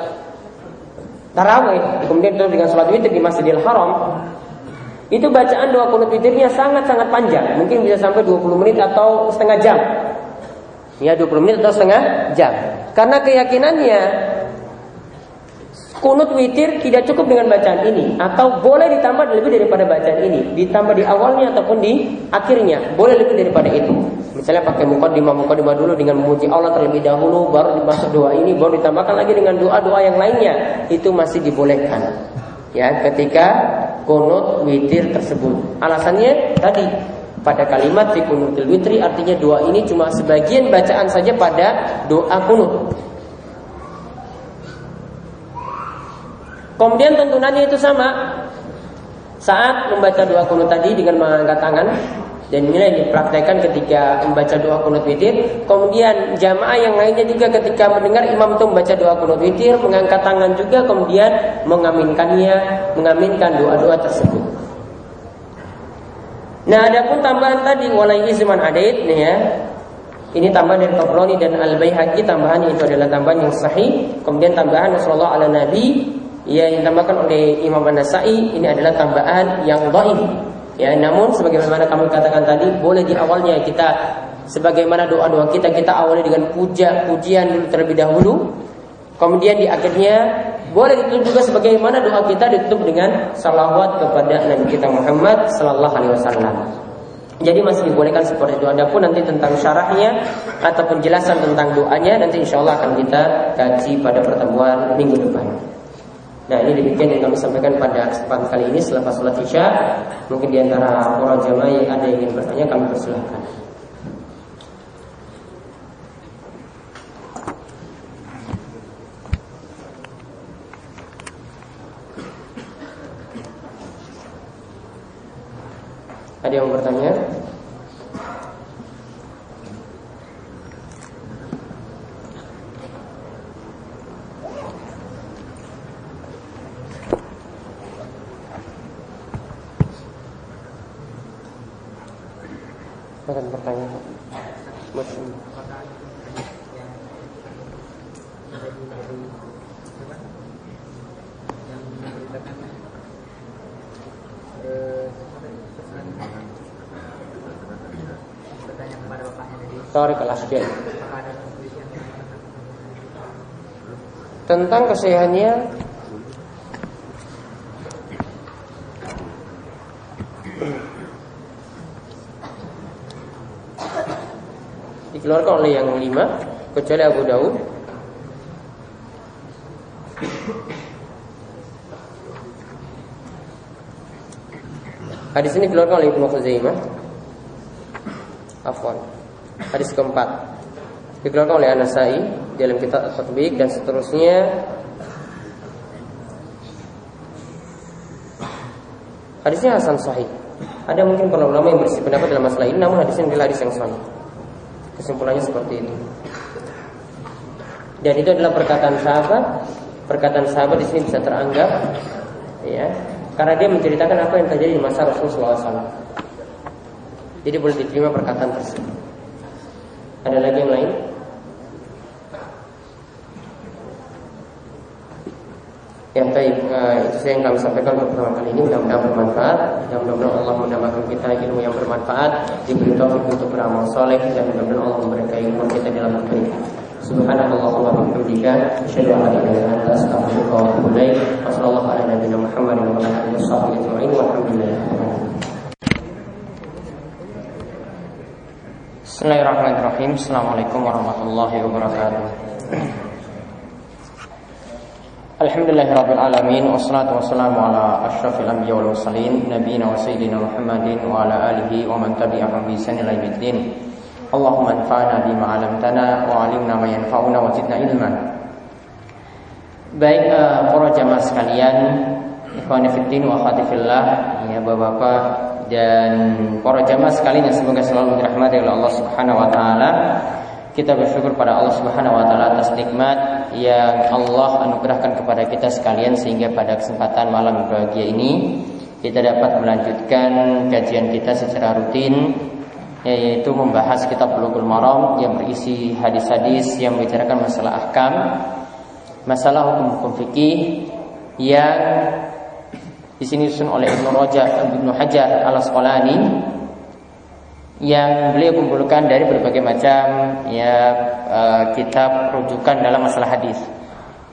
tarawih, kemudian itu dengan sholat witir di Masjidil Haram, itu bacaan doa qunut witirnya sangat-sangat panjang, mungkin bisa sampai 20 menit atau setengah jam. Ya, 20 menit atau setengah jam. Karena keyakinannya kunut witir tidak cukup dengan bacaan ini, atau boleh ditambah lebih daripada bacaan ini, ditambah di awalnya ataupun di akhirnya, boleh lebih daripada itu. Misalnya pakai muqaddimah dulu dengan memuji Allah terlebih dahulu, baru dimasuk doa ini, baru ditambahkan lagi dengan doa-doa yang lainnya, itu masih dibolehkan. Ya, ketika kunut witir tersebut. Alasannya tadi pada kalimat fi kunutil witri, artinya doa ini cuma sebagian bacaan saja pada doa kunut. Kemudian tuntunannya itu sama. Saat membaca doa kunut tadi dengan mengangkat tangan, dan inilah yang dipraktekkan ketika membaca doa kunut witir. Kemudian jamaah yang lainnya juga ketika mendengar imam itu membaca doa kunut witir, mengangkat tangan juga, kemudian mengaminkan doa-doa tersebut. Nah, adapun tambahan tadi walaihi zaman adait nih ya. Ini tambahan dari Tabrani dan Al-Baihaqi, tambahannya itu adalah tambahan yang sahih. Kemudian tambahan Rasulullah ala Nabi yang ditambahkan oleh Imam An-Nasa'i, ini adalah tambahan yang dhaif. Ya, namun sebagaimana kami katakan tadi, boleh di awalnya kita sebagaimana doa-doa kita awali dengan pujian dulu terlebih dahulu. Kemudian di akhirnya boleh ditutup juga sebagaimana doa kita ditutup dengan salawat kepada Nabi kita Muhammad sallallahu alaihi wasallam. Jadi masih dibolehkan seperti itu. Adapun nanti tentang syarahnya atau penjelasan tentang doanya nanti insyaallah akan kita kaji pada pertemuan minggu depan. Nah, ini demikian yang kami sampaikan pada kesempatan kali ini selepas sholat Isya. Mungkin di antara para jamaah yang ada yang ingin bertanya, kami persilahkan. Ada yang bertanya? Akan bertanya. Tarik al-Asjad tentang kesahihannya dikeluarkan oleh yang 5 kecuali Abu Daud. Hadis ini dikeluarkan oleh Ibnu Khuzaimah. Afwan. Hadis keempat dikeluarkan oleh An-Nasa'i dalam kitab At-Tatbiq dan seterusnya. Hadisnya hasan sahih. Ada mungkin para ulama yang bersih pendapat dalam masalah ini, namun hadisnya adalah hadis yang sahih. Kesimpulannya seperti itu. Dan itu adalah perkataan sahabat. Perkataan sahabat di sini bisa teranggap, ya, karena dia menceritakan apa yang terjadi di masa Rasulullah SAW. Jadi boleh diterima perkataan tersebut. Ada lagi yang lain? Ya, baik. Itu saya yang kami sampaikan untuk pertama kali ini. Mudah-mudahan bermanfaat. Mudah-mudahan Allah menambahkan kita ilmu yang bermanfaat, diberi taufik untuk beramal soleh, dan mudah-mudahan Allah memberkahi umur kita dalam kebaikan. Subhanallah wa bihamdika, asyhadu an la ilaha illa anta, astaghfiruka wa atubu ilaik. Wassallallahu ala nabiyyina Muhammadin wa ala alihi washabbihi ajma'in. Walhamdulillah. Bismillahirrahmanirrahim. Assalamualaikum warahmatullahi wabarakatuh. Alhamdulillahirabbil alamin, wassalatu wassalamu ala asyrafil anbiya wal mursalin, nabiyina wa sayyidina Muhammadin wa ala alihi wa man tabi'ahum bi ihsan ila yaumiddin. Allahumma anfa'na bima 'allamtana wa 'allimna ma yanfa'una wa zidna ilman. Baik, para jamaah sekalian, ikhwani fiddin wa akhwati fillah, ya Bapak-bapak dan para jamaah sekalian yang semoga selalu dirahmati oleh Allah Subhanahu wa taala. Kita bersyukur pada Allah Subhanahu wa taala atas nikmat yang Allah anugerahkan kepada kita sekalian, sehingga pada kesempatan malam berbahagia ini kita dapat melanjutkan kajian kita secara rutin, yaitu membahas kitab Bulughul Maram yang berisi hadis-hadis yang membicarakan masalah ahkam, masalah hukum-hukum fikih yang di sini disusun oleh Ibnu Hajar Al-Asqalani, yang beliau kumpulkan dari berbagai macam kitab rujukan dalam masalah hadis.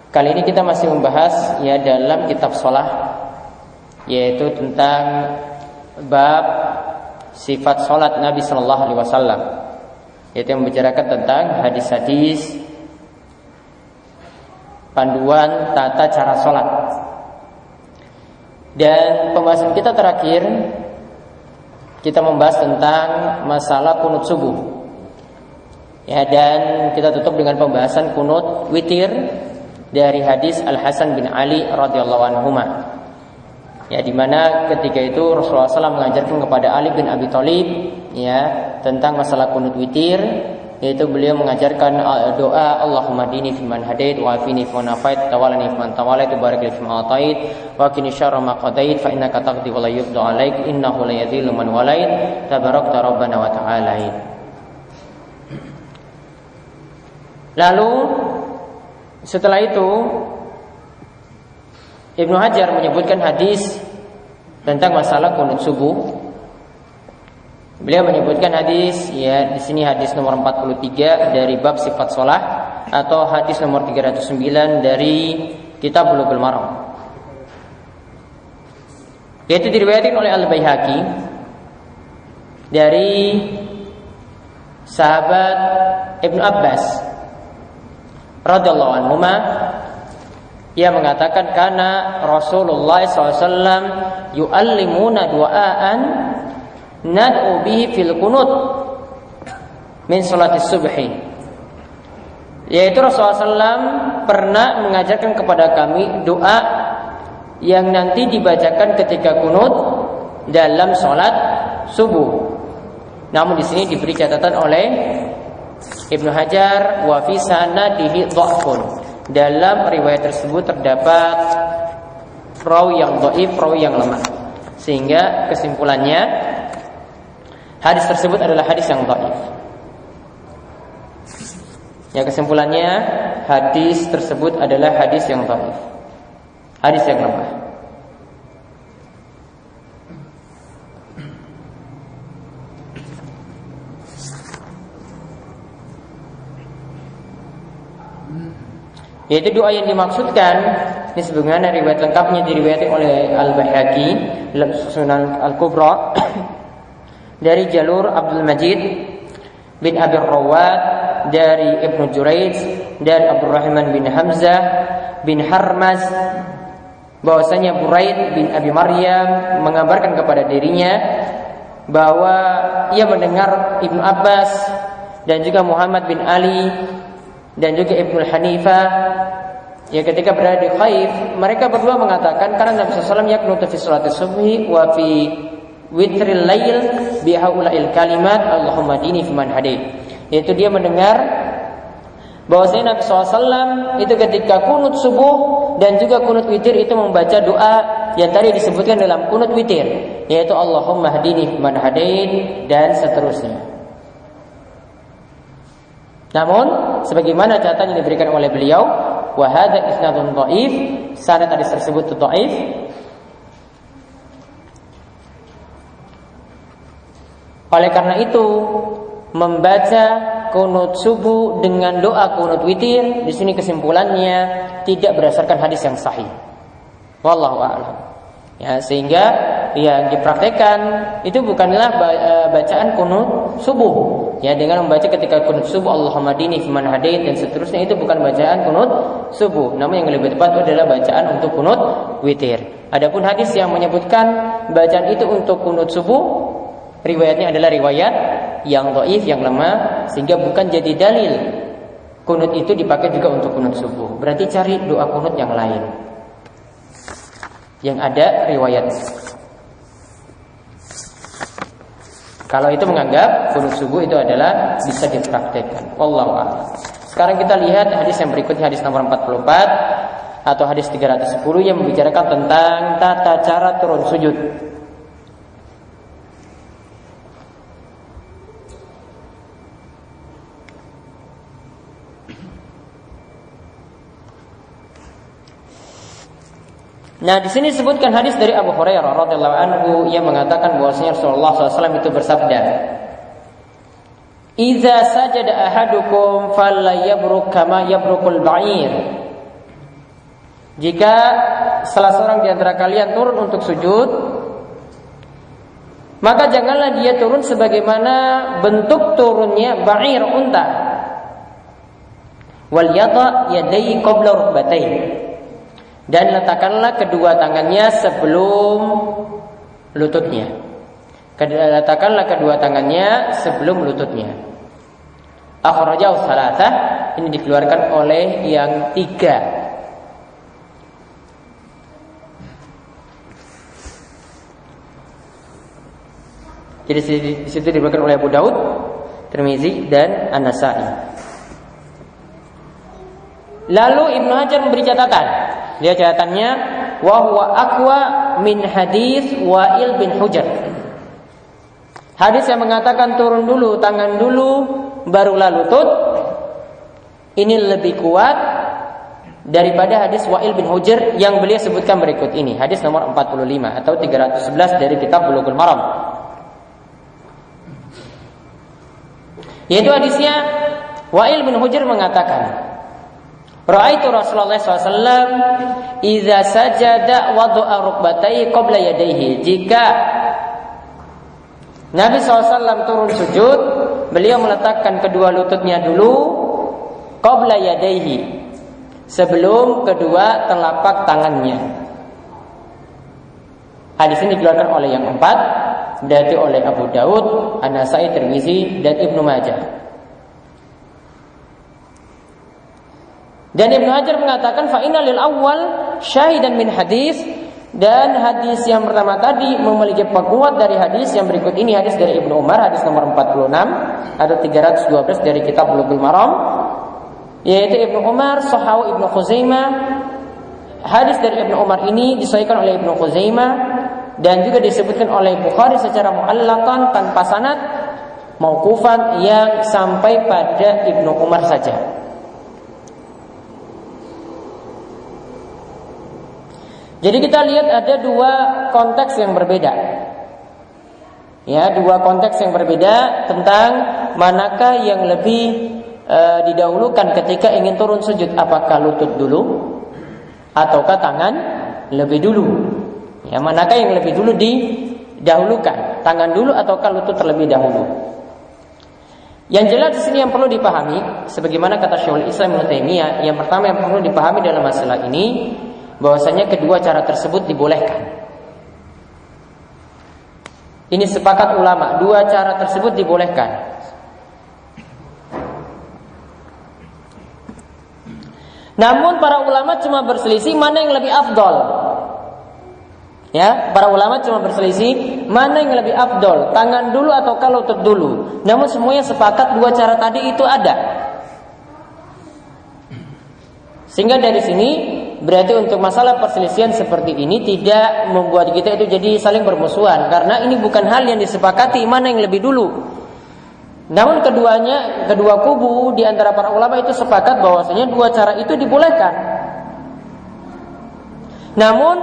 Kali ini kita masih membahas ya dalam kitab shalah, yaitu tentang bab sifat salat Nabi sallallahu alaihi wasallam, yaitu yang membicarakan tentang hadis-hadis panduan tata cara salat. Dan pembahasan kita terakhir kita membahas tentang masalah kunut subuh. Ya, dan kita tutup dengan pembahasan kunut witir dari hadis Al Hasan bin Ali radhiyallahu anhuma. Ya, di mana ketika itu Rasulullah SAW mengajarkan kepada Ali bin Abi Thalib ya tentang masalah kunut witir, yaitu beliau mengajarkan doa Allahumma dini fiman hadait wa afini fiman afait tawalani fiman tawalait barik li fiman atait wa qini syarra ma qadait fa innaka taqdi wa la yuqda alaik innahu la yadhillu man walait tabarakta rabbana wa ta'ala. Lalu setelah itu Ibnu Hajar menyebutkan hadis tentang masalah kunut subuh. Beliau menyebutkan hadis ya di sini hadis nomor 43 dari bab sifat shalah, atau hadis nomor 309 dari kitab Bulughul Maram. Yaitu diriwayatkan oleh Al-Baihaqi dari sahabat Ibnu Abbas radhiyallahu anhuma. Ia mengatakan karena Rasulullah SAW yu'allimuna du'aan nad'u bihi fil qunut min salatis subhi. Yaitu Rasulullah SAW pernah mengajarkan kepada kami doa yang nanti dibacakan ketika kunut dalam salat subuh. Namun di sini diberi catatan oleh Ibnu Hajar wa fi sanadihi dha'fun. Dalam riwayat tersebut terdapat perawi yang dhaif, perawi yang lemah, sehingga kesimpulannya hadis tersebut adalah hadis yang dhaif. Ya, kesimpulannya hadis tersebut adalah hadis yang dhaif, hadis yang lemah. Yaitu doa yang dimaksudkan ini sebagaimana riwayat lengkapnya diriwayatkan oleh Al-Baihaqi Sunan Al-Kubra dari jalur Abdul Majid bin Abi Rawad dari Ibnu Jurayj dan Abdurrahman bin Hamzah bin Harmaz bahwasanya Buraid bin Abi Maryam mengabarkan kepada dirinya bahwa ia mendengar Ibnu Abbas dan juga Muhammad bin Ali dan juga Ibnu Hanifah ya ketika berada di Khaif, mereka berdua mengatakan karena Nabi SAW yaqnutu fi sholatis subhi wa fi witril lail bi haula'il kalimat Allahumma dini fiman hadait. Yaitu dia mendengar bahwasanya Nabi SAW itu ketika kunut subuh dan juga kunut witir itu membaca doa yang tadi disebutkan dalam kunut witir, yaitu Allahumma hadini fiman hadait dan seterusnya. Namun sebagaimana catatan yang diberikan oleh beliau, wa hadza isnadun dhaif, sanad hadis tersebut dhaif. Oleh karena itu, membaca kunut subuh dengan doa kunut witir di sini kesimpulannya tidak berdasarkan hadis yang sahih. Wallahu a'lam. Ya, sehingga yang dipraktekkan itu bukanlah bacaan kunut subuh. Ya, dengan membaca ketika kunut subuh Allahumma dini fiman hadait dan seterusnya, itu bukan bacaan kunut subuh. Namun yang lebih tepat adalah bacaan untuk kunut witir. Adapun hadis yang menyebutkan bacaan itu untuk kunut subuh, riwayatnya adalah riwayat yang dhaif, yang lemah, sehingga bukan jadi dalil kunut itu dipakai juga untuk kunut subuh. Berarti cari doa kunut yang lain yang ada riwayatnya. Kalau itu menganggap kunut subuh itu adalah bisa dipraktekkan. Wallahu a'lam. Sekarang kita lihat hadis yang berikutnya, hadis nomor 44 atau hadis 310 yang membicarakan tentang tata cara turun sujud. Nah, di sini disebutkan hadis dari Abu Hurairah radhiyallahu anhu yang mengatakan bahwasanya Rasulullah SAW itu bersabda, "Idza sajada ahadukum fala yabruk kama yabrukul ba'ir." jika salah seorang di antara kalian turun untuk sujud, maka janganlah dia turun sebagaimana bentuk turunnya ba'ir, unta. Wal yada yadayhi qabla rukbatayhi, dan letakkanlah kedua tangannya sebelum lututnya. Letakkanlah kedua tangannya sebelum lututnya. Akhrajahu tsalatsah, ini dikeluarkan oleh yang 3. Jadi di situ diberikan oleh Abu Daud, Tirmizi dan An-Nasa'i. Lalu Ibnu Hajar memberi catatan. Dia catatannya wa huwa aqwa min hadis Wa'il bin Hujr. Hadis yang mengatakan turun dulu, tangan dulu, barulah lutut, ini lebih kuat daripada hadis Wa'il bin Hujr yang beliau sebutkan berikut ini. Hadis nomor 45 atau 311 dari kitab Bulughul Maram. Yaitu hadisnya Wa'il bin Hujr mengatakan, Ra'aitu Rasulullah SAW idza sajada wada'a rukbatayhi qabla yadayhi. Jika Nabi SAW turun sujud, beliau meletakkan kedua lututnya dulu qabla yadayhi, sebelum kedua telapak tangannya. Hadis ini dikeluarkan oleh yang 4, berarti oleh Abu Daud, An-Nasa'i, Tirmizi dan Ibnu Majah. Dan Ibnu Hajar mengatakan fa inna lil awwal syahidan min hadis, dan hadis yang pertama tadi memiliki penguat dari hadis yang berikut ini, hadis dari Ibnu Umar, hadis nomor 46 atau 312 dari kitab Bulughul Maram, yaitu Ibnu Umar, sahahu Ibnu Khuzaimah. Hadis dari Ibnu Umar ini disahihkan oleh Ibnu Khuzaimah dan juga disebutkan oleh Bukhari secara mu'allaqan tanpa sanad, mauqufan yang sampai pada Ibnu Umar saja. Jadi kita lihat ada dua konteks yang berbeda. Ya, dua konteks yang berbeda tentang manakah yang lebih didahulukan ketika ingin turun sujud, apakah lutut dulu ataukah tangan lebih dulu. Ya, manakah yang lebih dulu didahulukan, tangan dulu ataukah lutut terlebih dahulu? Yang jelas di sini yang perlu dipahami, sebagaimana kata Syekhul Islam Ibnu Taimiyah, yang pertama yang perlu dipahami dalam masalah ini, bahwasanya kedua cara tersebut dibolehkan. Ini sepakat ulama, dua cara tersebut dibolehkan. Namun para ulama cuma berselisih mana yang lebih afdol. Ya, para ulama cuma berselisih mana yang lebih afdol, tangan dulu atau lutut dulu. Namun semuanya sepakat dua cara tadi itu ada. Sehingga dari sini berarti untuk masalah perselisihan seperti ini tidak membuat kita itu jadi saling bermusuhan, karena ini bukan hal yang disepakati mana yang lebih dulu. Namun kedua kubu di antara para ulama itu sepakat bahwasanya dua cara itu dibolehkan. Namun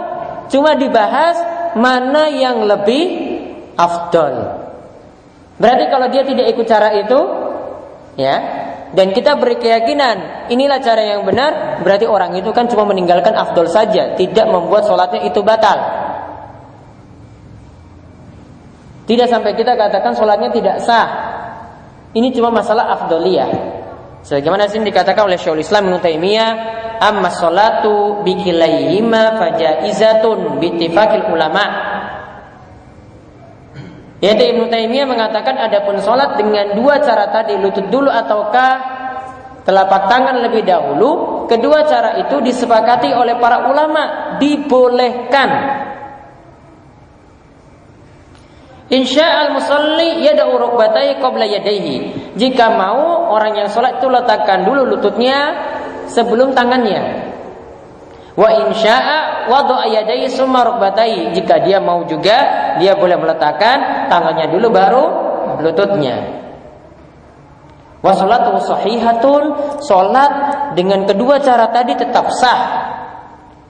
cuma dibahas mana yang lebih afdol. Berarti kalau dia tidak ikut cara itu, ya, dan kita beri keyakinan inilah cara yang benar, berarti orang itu kan cuma meninggalkan afdol saja, tidak membuat sholatnya itu batal. Tidak sampai kita katakan sholatnya tidak sah. Ini cuma masalah afdoliyah. Sebagaimana sini dikatakan oleh Syekhul Islam Ibnu Taimiyah, amma sholatu bikilayhima fajaizatun bittifaqil ulama. Yaitu Ibnu Taimiyah mengatakan adapun sholat dengan dua cara tadi, lutut dulu ataukah telapak tangan lebih dahulu, kedua cara itu disepakati oleh para ulama dibolehkan. Insya'al musalli yada'u rukbatayhi qabla yadayhi. Jika mau orang yang sholat itu letakkan dulu lututnya sebelum tangannya. Wa insya'a wada'a yadayhi summa rukbatayhi. Jika dia mau juga, dia boleh meletakkan tangannya dulu baru lututnya. Wa sholatu sahihatun, sholat dengan kedua cara tadi tetap sah.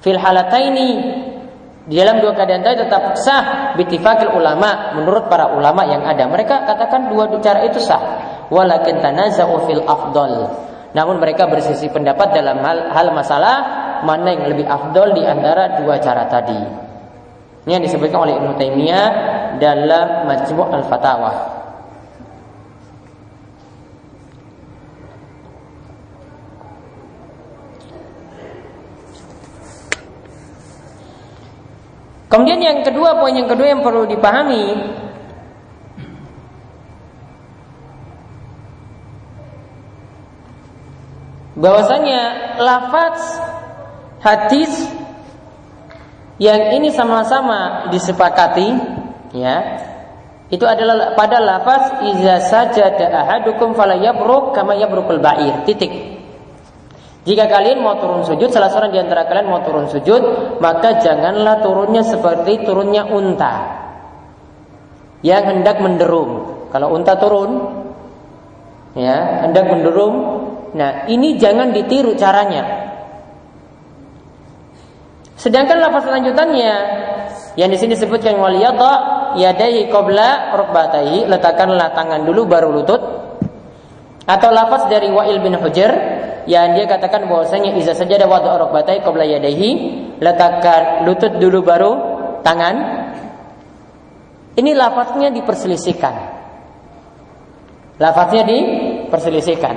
Fil halataini, di dalam dua keadaan tadi tetap sah bittifaqil ulama, menurut para ulama yang ada. Mereka katakan dua cara itu sah. Walakin tanaza'u fil afdal. Namun mereka bersisi pendapat dalam hal masalah mana yang lebih afdol di antara dua cara tadi. Ini yang disebutkan oleh Ibnu Taimiyah dalam Majmu' al-Fatawa. Kemudian yang kedua, poin yang kedua yang perlu dipahami, bahwasanya lafaz hadis yang ini sama-sama disepakati, ya, itu adalah pada lafaz iza sajada ahadukum fala yabruk kama yabrukul ba'ir. Titik. Jika kalian mau turun sujud, salah seorang di antara kalian mau turun sujud, maka janganlah turunnya seperti turunnya unta yang hendak menderum. Kalau unta turun, ya, hendak menderum, nah ini jangan ditiru caranya. Sedangkan lafaz lanjutannya yang di sini disebutkan wal yadha yadayhi qabla rukbatayhi, letakkanlah tangan dulu baru lutut. Atau lafaz dari Wa'il bin Hujr yang dia katakan bahwasanya iza sajada wada'a rukbatayhi qabla yadayhi, letakkan lutut dulu baru tangan. Ini lafaznya diperselisihkan. Lafaznya diperselisihkan.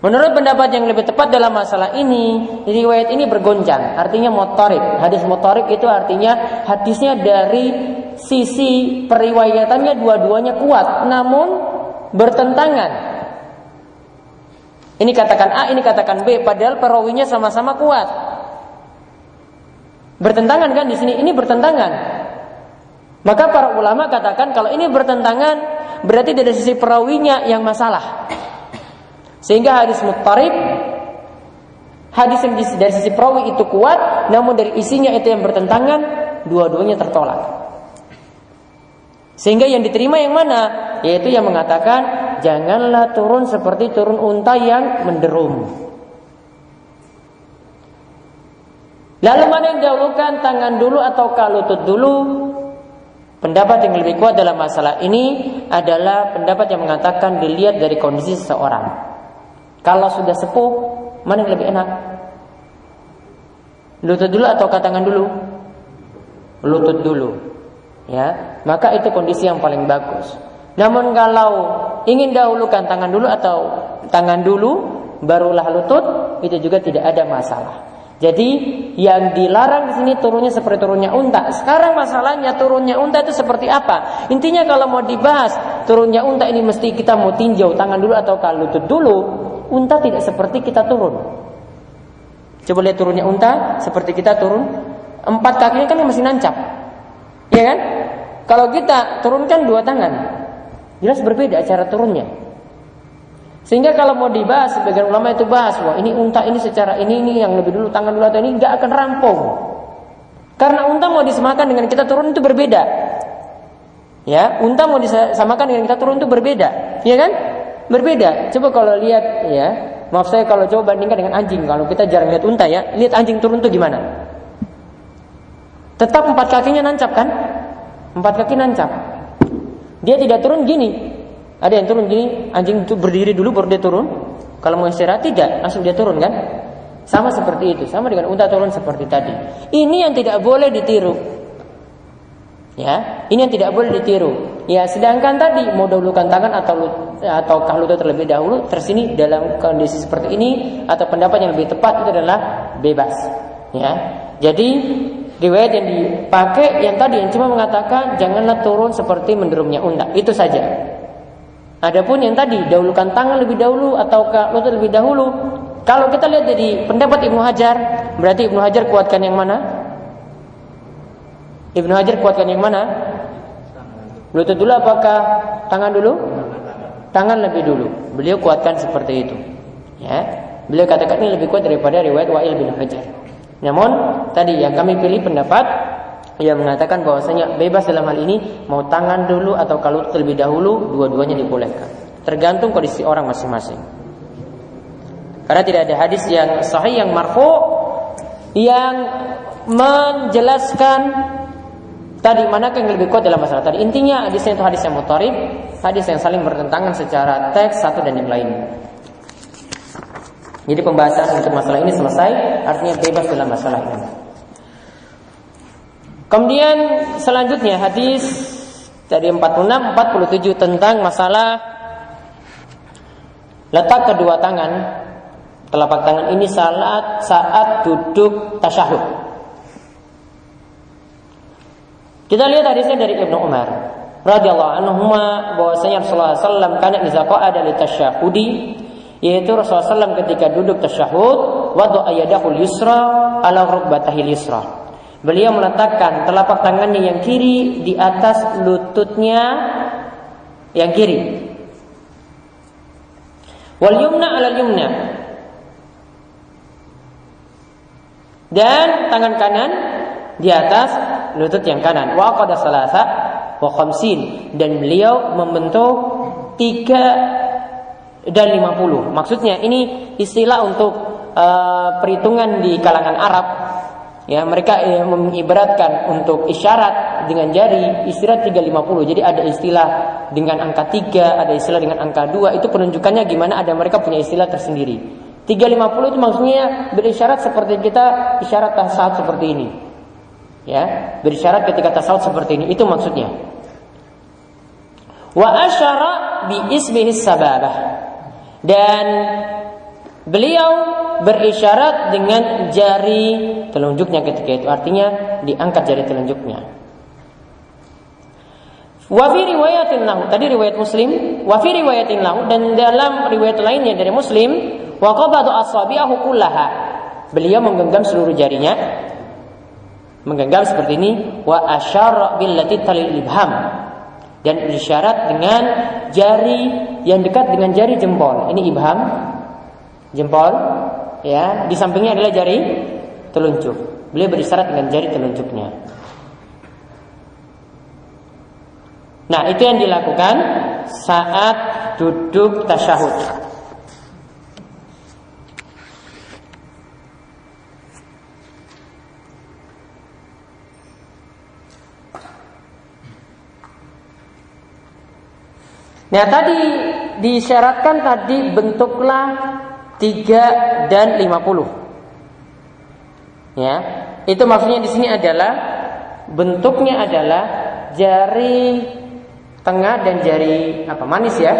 Menurut pendapat yang lebih tepat dalam masalah ini, riwayat ini bergoncang, artinya muttarib. Hadis muttarib itu artinya hadisnya dari sisi periwayatannya dua-duanya kuat, namun bertentangan. Ini katakan A, ini katakan B, padahal perawinya sama-sama kuat. Bertentangan kan di sini? Ini bertentangan. Maka para ulama katakan kalau ini bertentangan, berarti dari sisi perawinya yang masalah. Sehingga hadis muttarib, hadis yang dari sisi perawi itu kuat, namun dari isinya itu yang bertentangan, dua-duanya tertolak. Sehingga yang diterima yang mana? Yaitu yang mengatakan janganlah turun seperti turun unta yang menderum. Lalu mana yang didahulukan, tangan dulu atau lutut dulu? Pendapat yang lebih kuat dalam masalah ini adalah pendapat yang mengatakan dilihat dari kondisi seseorang. Kalau sudah sepuh, mana yang lebih enak? Lutut dulu atau tangan dulu? Lutut dulu. Ya, maka itu kondisi yang paling bagus. Namun kalau ingin dahulukan tangan dulu atau tangan dulu barulah lutut, itu juga tidak ada masalah. Jadi yang dilarang di sini turunnya seperti turunnya unta. Sekarang masalahnya turunnya unta itu seperti apa? Intinya kalau mau dibahas turunnya unta ini mesti kita mau tinjau tangan dulu atau lutut dulu. Unta tidak seperti kita turun. Coba lihat turunnya unta seperti kita turun. 4 kakinya kan masih nancap, ya kan? Kalau kita turunkan 2 tangan, jelas berbeda cara turunnya. Sehingga kalau mau dibahas, sebagian ulama itu bahas, wah ini unta ini secara ini yang lebih dulu tangan dulu atau ini nggak akan rampung. Karena unta mau disamakan dengan kita turun itu berbeda. Ya, unta mau disamakan dengan kita turun itu berbeda, ya kan? Berbeda. Coba kalau lihat, ya, maaf saya kalau coba bandingkan dengan anjing. Kalau kita jarang lihat unta, ya, lihat anjing turun itu gimana? Tetap 4 kakinya nancap kan? 4 kaki nancap. Dia tidak turun gini. Ada yang turun gini, anjing itu berdiri dulu baru dia turun. Kalau mau istirahat tidak, langsung dia turun kan? Sama seperti itu, sama dengan unta turun seperti tadi. Ini yang tidak boleh ditiru. Ya, ini yang tidak boleh ditiru. Ya, sedangkan tadi mau dahulukan tangan atau lutut terlebih dahulu, tersini dalam kondisi seperti ini atau pendapat yang lebih tepat itu adalah bebas. Ya, jadi riwayat yang dipakai yang tadi yang cuma mengatakan janganlah turun seperti menderumnya unta, itu saja. Adapun yang tadi dahulukan tangan lebih dahulu atau lutut lebih dahulu, kalau kita lihat dari pendapat Ibnu Hajar, berarti Ibnu Hajar kuatkan yang mana? Ibnu Hajar kuatkan yang mana? Lutut dulu apakah tangan dulu? Tangan lebih dulu. Beliau kuatkan seperti itu. Ya, beliau katakan ini lebih kuat daripada riwayat Wa'il bin Hajar. Namun tadi yang kami pilih pendapat yang mengatakan bahwasanya bebas dalam hal ini mau tangan dulu atau kalau terlebih dahulu, dua-duanya dibolehkan. Tergantung kondisi orang masing-masing. Karena tidak ada hadis yang sahih yang marfu yang menjelaskan tadi manakah yang lebih kuat dalam masalah tadi. Intinya hadisnya itu hadis yang muttarib, hadis yang saling bertentangan secara teks satu dan yang lain. Jadi pembahasan untuk masalah ini selesai, artinya bebas dalam masalah ini. Kemudian selanjutnya hadis dari 46-47 tentang masalah letak kedua tangan, telapak tangan ini saat duduk tasyahud. Kita lihat hadisnya dari Ibnu Umar radhiyallahu anhu bahwasanya Rasulullah sallallahu alaihi wasallam kana idza qa'ada li tasyahudi, yaitu Rasulullah SAW ketika duduk tasyahud wada'a yadahu yusra ala rukbatahil yusra. Beliau meletakkan telapak tangannya yang kiri di atas lututnya yang kiri. Wal yumna ala yumna. Dan tangan kanan di atas lutut yang kanan. Wa qada salasa wa khamsin, dan beliau membentuk 3 dan 50. Maksudnya ini istilah untuk perhitungan di kalangan Arab. Ya, mereka mengibaratkan untuk isyarat dengan jari istilah 350. Jadi ada istilah dengan angka 3, ada istilah dengan angka 2. Itu penunjukannya gimana, ada mereka punya istilah tersendiri. 350 itu maksudnya berisyarat seperti kita isyarat tasawuf seperti ini. Ya, berisyarat ketika tasawuf seperti ini, itu maksudnya. Wa asyara bi isbihi sababah, dan beliau berisyarat dengan jari telunjuknya ketika itu, artinya diangkat jari telunjuknya. Wa fi riwayatin lahu, tadi riwayat Muslim, wa fi riwayatin lahu, dan dalam riwayat lainnya dari Muslim, wa qabada asabi'ahu kullaha, beliau menggenggam seluruh jarinya, menggenggam seperti ini. Wa asyara billati talil ibham, dan berisyarat dengan jari yang dekat dengan jari jempol. Ini ibham, jempol, ya, di sampingnya adalah jari telunjuk. Beliau berisyarat dengan jari telunjuknya. Nah, itu yang dilakukan saat duduk tasyahud. Nah, tadi disyaratkan tadi bentuklah 3 dan 50. Ya, itu maksudnya di sini adalah bentuknya adalah jari tengah dan jari manis, ya.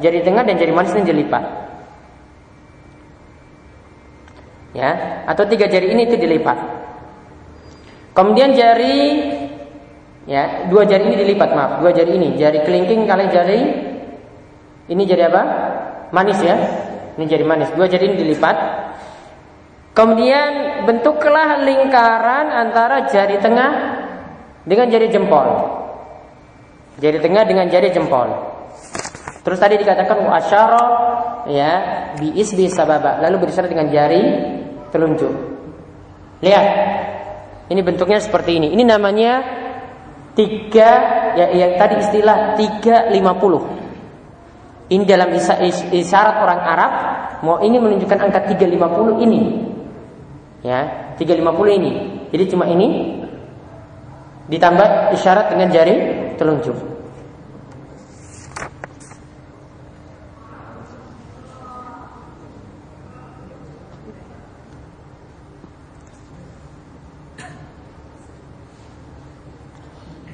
Jari tengah dan jari manisnya dilipat. Ya, atau 3 jari ini itu dilipat. Kemudian jari, ya, 2 jari ini dilipat, 2 jari ini, jari kelingking kali jari ini jari apa? Manis, ya. Ini jari manis. 2 jari ini dilipat. Kemudian bentuklah lingkaran antara jari tengah dengan jari jempol. Jari tengah dengan jari jempol. Terus tadi dikatakan wa asyara, ya, bi isbi sababa, lalu berisyarat dengan jari telunjuk. Lihat. Ini bentuknya seperti ini. Ini namanya 3, ya, yang tadi istilah 350. Ini dalam isyarat orang Arab, mau ini menunjukkan angka 350 ini. Ya, 350 ini. Jadi cuma ini ditambah isyarat dengan jari telunjuk.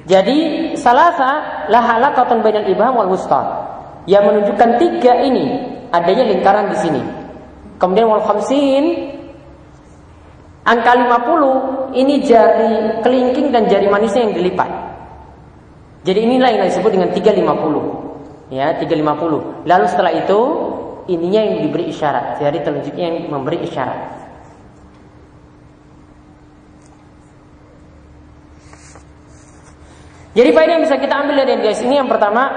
Jadi salasa la halaqatun bainal ibham wal wusta, yang menunjukkan 3 ini adanya lingkaran di sini. Kemudian wal khamsin, angka 50 ini jari kelingking dan jari manisnya yang dilipat. Jadi inilah yang disebut dengan 350. Ya, 350. Lalu setelah itu ininya yang diberi isyarat, jari telunjuknya yang memberi isyarat. Jadi faedah yang bisa kita ambil dari guys ini, yang pertama,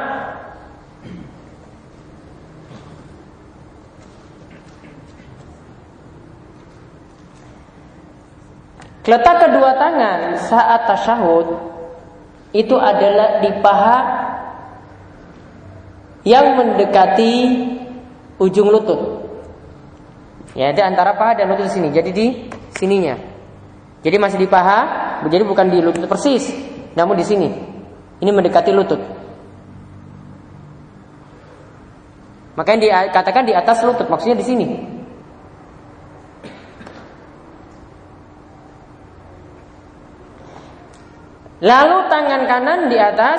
letak kedua tangan saat tasyahud itu adalah di paha yang mendekati ujung lutut. Ya, di antara paha dan lutut sini. Jadi di sininya. Jadi masih di paha, jadi bukan di lutut persis, namun di sini. Ini mendekati lutut. Makanya dikatakan di atas lutut, maksudnya di sini. Lalu tangan kanan di atas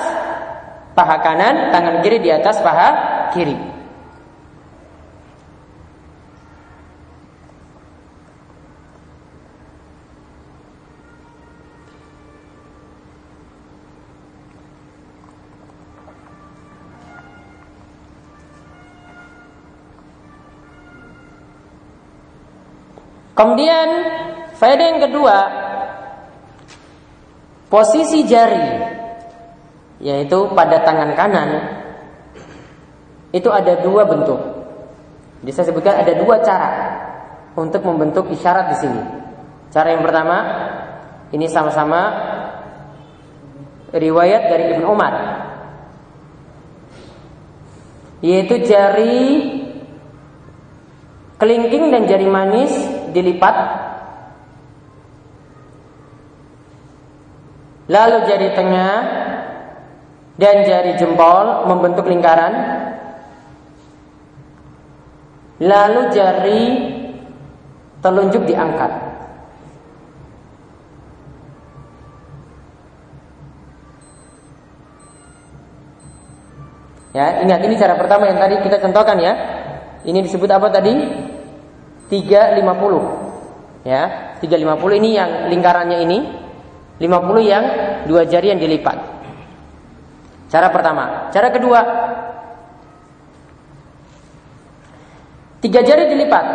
paha kanan, tangan kiri di atas paha kiri. Kemudian faedah yang kedua, posisi jari, yaitu pada tangan kanan, itu ada dua bentuk. Jadi saya sebutkan ada dua cara untuk membentuk isyarat di sini. Cara yang pertama, ini sama-sama riwayat dari Ibnu Umar, yaitu jari kelingking dan jari manis dilipat, lalu jari tengah dan jari jempol membentuk lingkaran, lalu jari telunjuk diangkat. Ya, ingat ini cara pertama yang tadi kita contohkan ya. Ini disebut apa tadi? 350. Ya, 350 ini yang lingkarannya ini, 50 yang dua jari yang dilipat. Cara pertama. Cara kedua, 3 jari dilipat.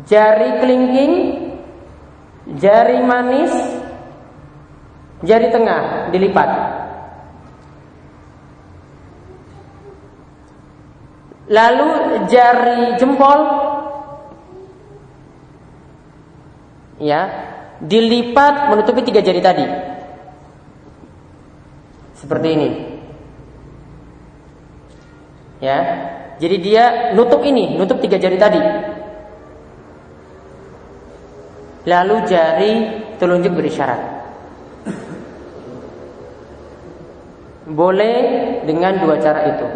Jari kelingking, jari manis, jari tengah dilipat. Lalu jari jempol, ya, dilipat menutupi 3 jari tadi. Seperti ini. Ya. Jadi dia nutup ini, nutup 3 jari tadi. Lalu jari telunjuk berisyarat. Boleh dengan 2 cara itu.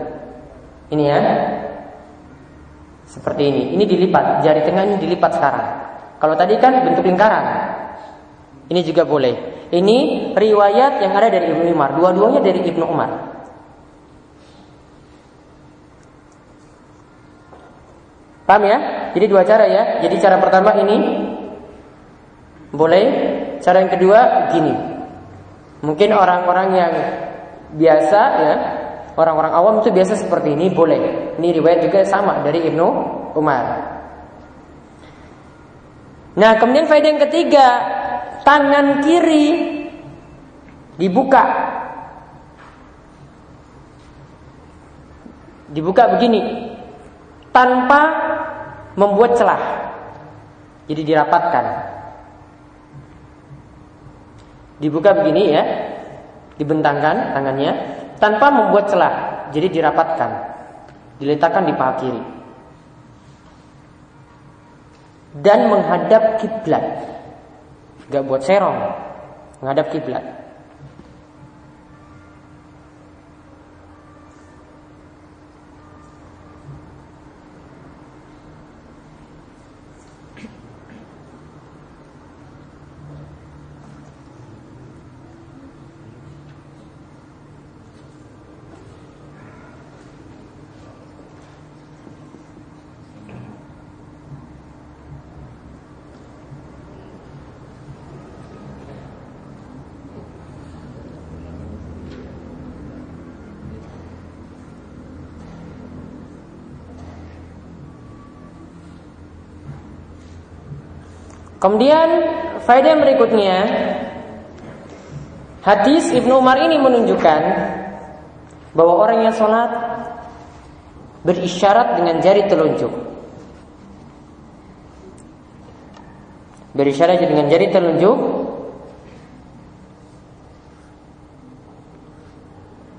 Ini ya. Seperti ini. Ini dilipat, jari tengah ini dilipat sekarang. Kalau tadi kan bentuk lingkaran. Ini juga boleh. Ini riwayat yang ada dari Ibnu Umar. Dua-duanya dari Ibnu Umar. Paham ya? Jadi 2 cara ya. Jadi cara pertama ini boleh. Cara yang kedua gini. Mungkin orang-orang yang biasa ya, orang-orang awam itu biasa seperti ini, boleh. Ini riwayat juga sama dari Ibnu Umar. Nah, kemudian faedah yang ketiga, tangan kiri dibuka. Dibuka begini, tanpa membuat celah. Jadi dirapatkan. Dibuka begini ya, dibentangkan tangannya tanpa membuat celah. Jadi dirapatkan, diletakkan di paha kiri dan menghadap kiblat. Gak buat serong, menghadap kiblat. Kemudian faedah yang berikutnya, hadis Ibnu Umar ini menunjukkan bahwa orang yang sholat berisyarat dengan jari telunjuk. Berisyarat dengan jari telunjuk,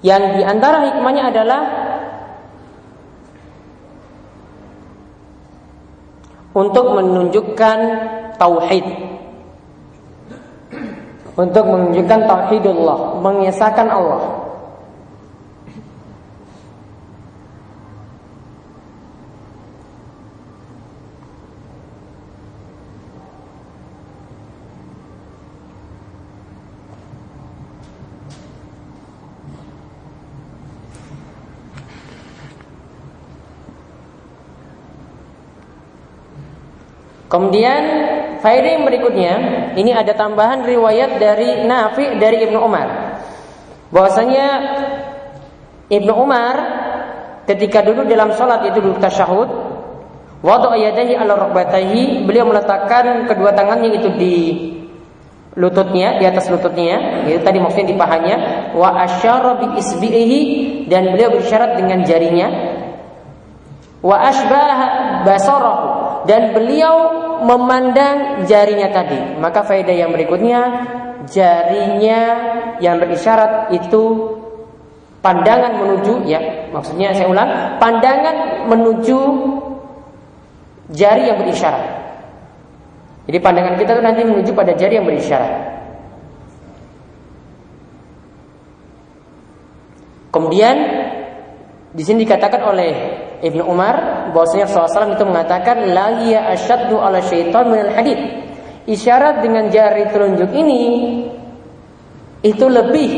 yang diantara hikmahnya adalah untuk menunjukkan tauhid, untuk menunjukkan tauhidullah, mengesahkan Allah. Kemudian faedah yang berikutnya, ini ada tambahan riwayat dari Nafi' dari Ibnu Umar. Bahwasanya Ibnu Umar ketika duduk dalam salat itu duduk tasyahud, wada'a yadayhi 'ala rukbatayhi, beliau meletakkan kedua tangannya itu di lututnya, di atas lututnya, itu tadi maksudnya di pahanya, wa asyara bi isbihi, dan beliau berisyarat dengan jarinya, wa asbaha basarahu, dan beliau memandang jarinya tadi. Maka faedah yang berikutnya, jarinya yang berisyarat itu pandangan menuju, ya maksudnya saya ulang, pandangan menuju jari yang berisyarat. Jadi pandangan kita itu nanti menuju pada jari yang berisyarat. Kemudian di sini dikatakan oleh Ibnu Umar bahwasanya Rasulullah SAW itu mengatakan la hiya asyaddu 'ala syaitan minal hadid. Isyarat dengan jari telunjuk ini itu lebih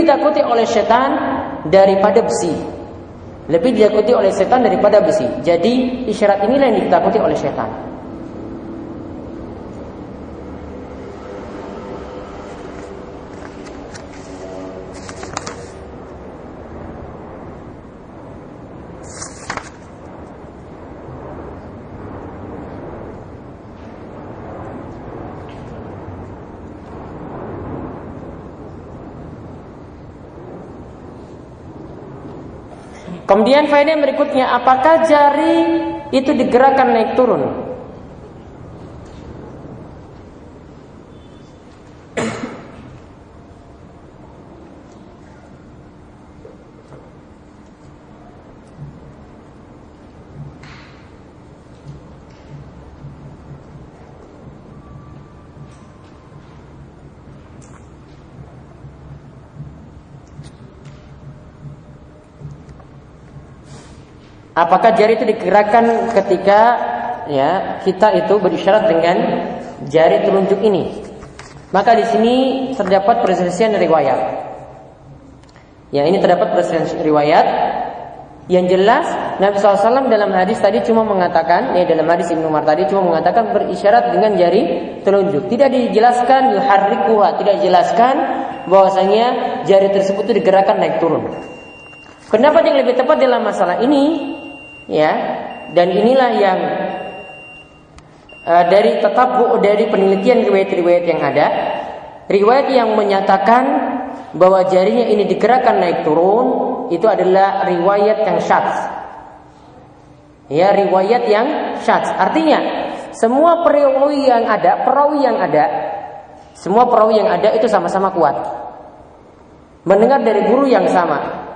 ditakuti oleh setan daripada besi. Lebih ditakuti oleh setan daripada besi. Jadi isyarat inilah yang ditakuti oleh setan. Kemudian faedah yang berikutnya, apakah jari itu digerakkan naik turun? Apakah jari itu digerakkan ketika ya kita itu berisyarat dengan jari telunjuk ini? Maka di sini terdapat perselisihan riwayat. Ya, ini terdapat perselisihan riwayat. Yang jelas Nabi SAW dalam hadis tadi cuma mengatakan, ya dalam hadis Ibnu Umar tadi cuma mengatakan berisyarat dengan jari telunjuk. Tidak dijelaskan yuharrikuha, tidak dijelaskan bahwasanya jari tersebut itu digerakkan naik turun. Pendapat yang lebih tepat dalam masalah ini, ya, dan inilah yang dari penelitian riwayat-riwayat yang ada, riwayat yang menyatakan bahwa jarinya ini digerakkan naik turun itu adalah riwayat yang syadz. Ya, riwayat yang syadz. Artinya semua perawi yang ada itu sama-sama kuat. Mendengar dari guru yang sama.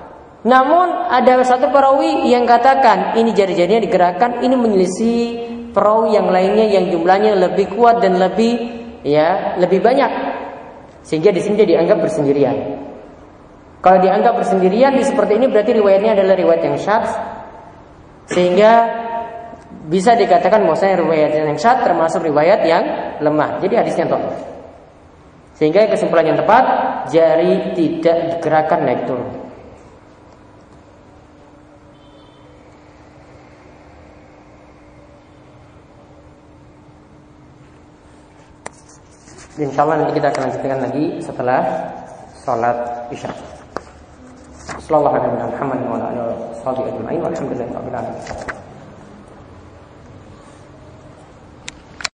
Namun ada satu perawi yang katakan ini jari-jarinya digerakkan, ini menyelisih perawi yang lainnya yang jumlahnya lebih kuat dan lebih banyak. Sehingga di sini dia dianggap bersendirian. Kalau dianggap bersendirian seperti ini berarti riwayatnya adalah riwayat yang syadz. Sehingga bisa dikatakan bahwasanya riwayat yang syadz termasuk riwayat yang lemah. Jadi hadisnya dhaif. Sehingga kesimpulan yang tepat, jari tidak digerakkan naik turun. Insyaallah nanti kita akan lanjutkan lagi setelah sholat isya. Sallallahu alaihi wa sallam. Alhamdulillah.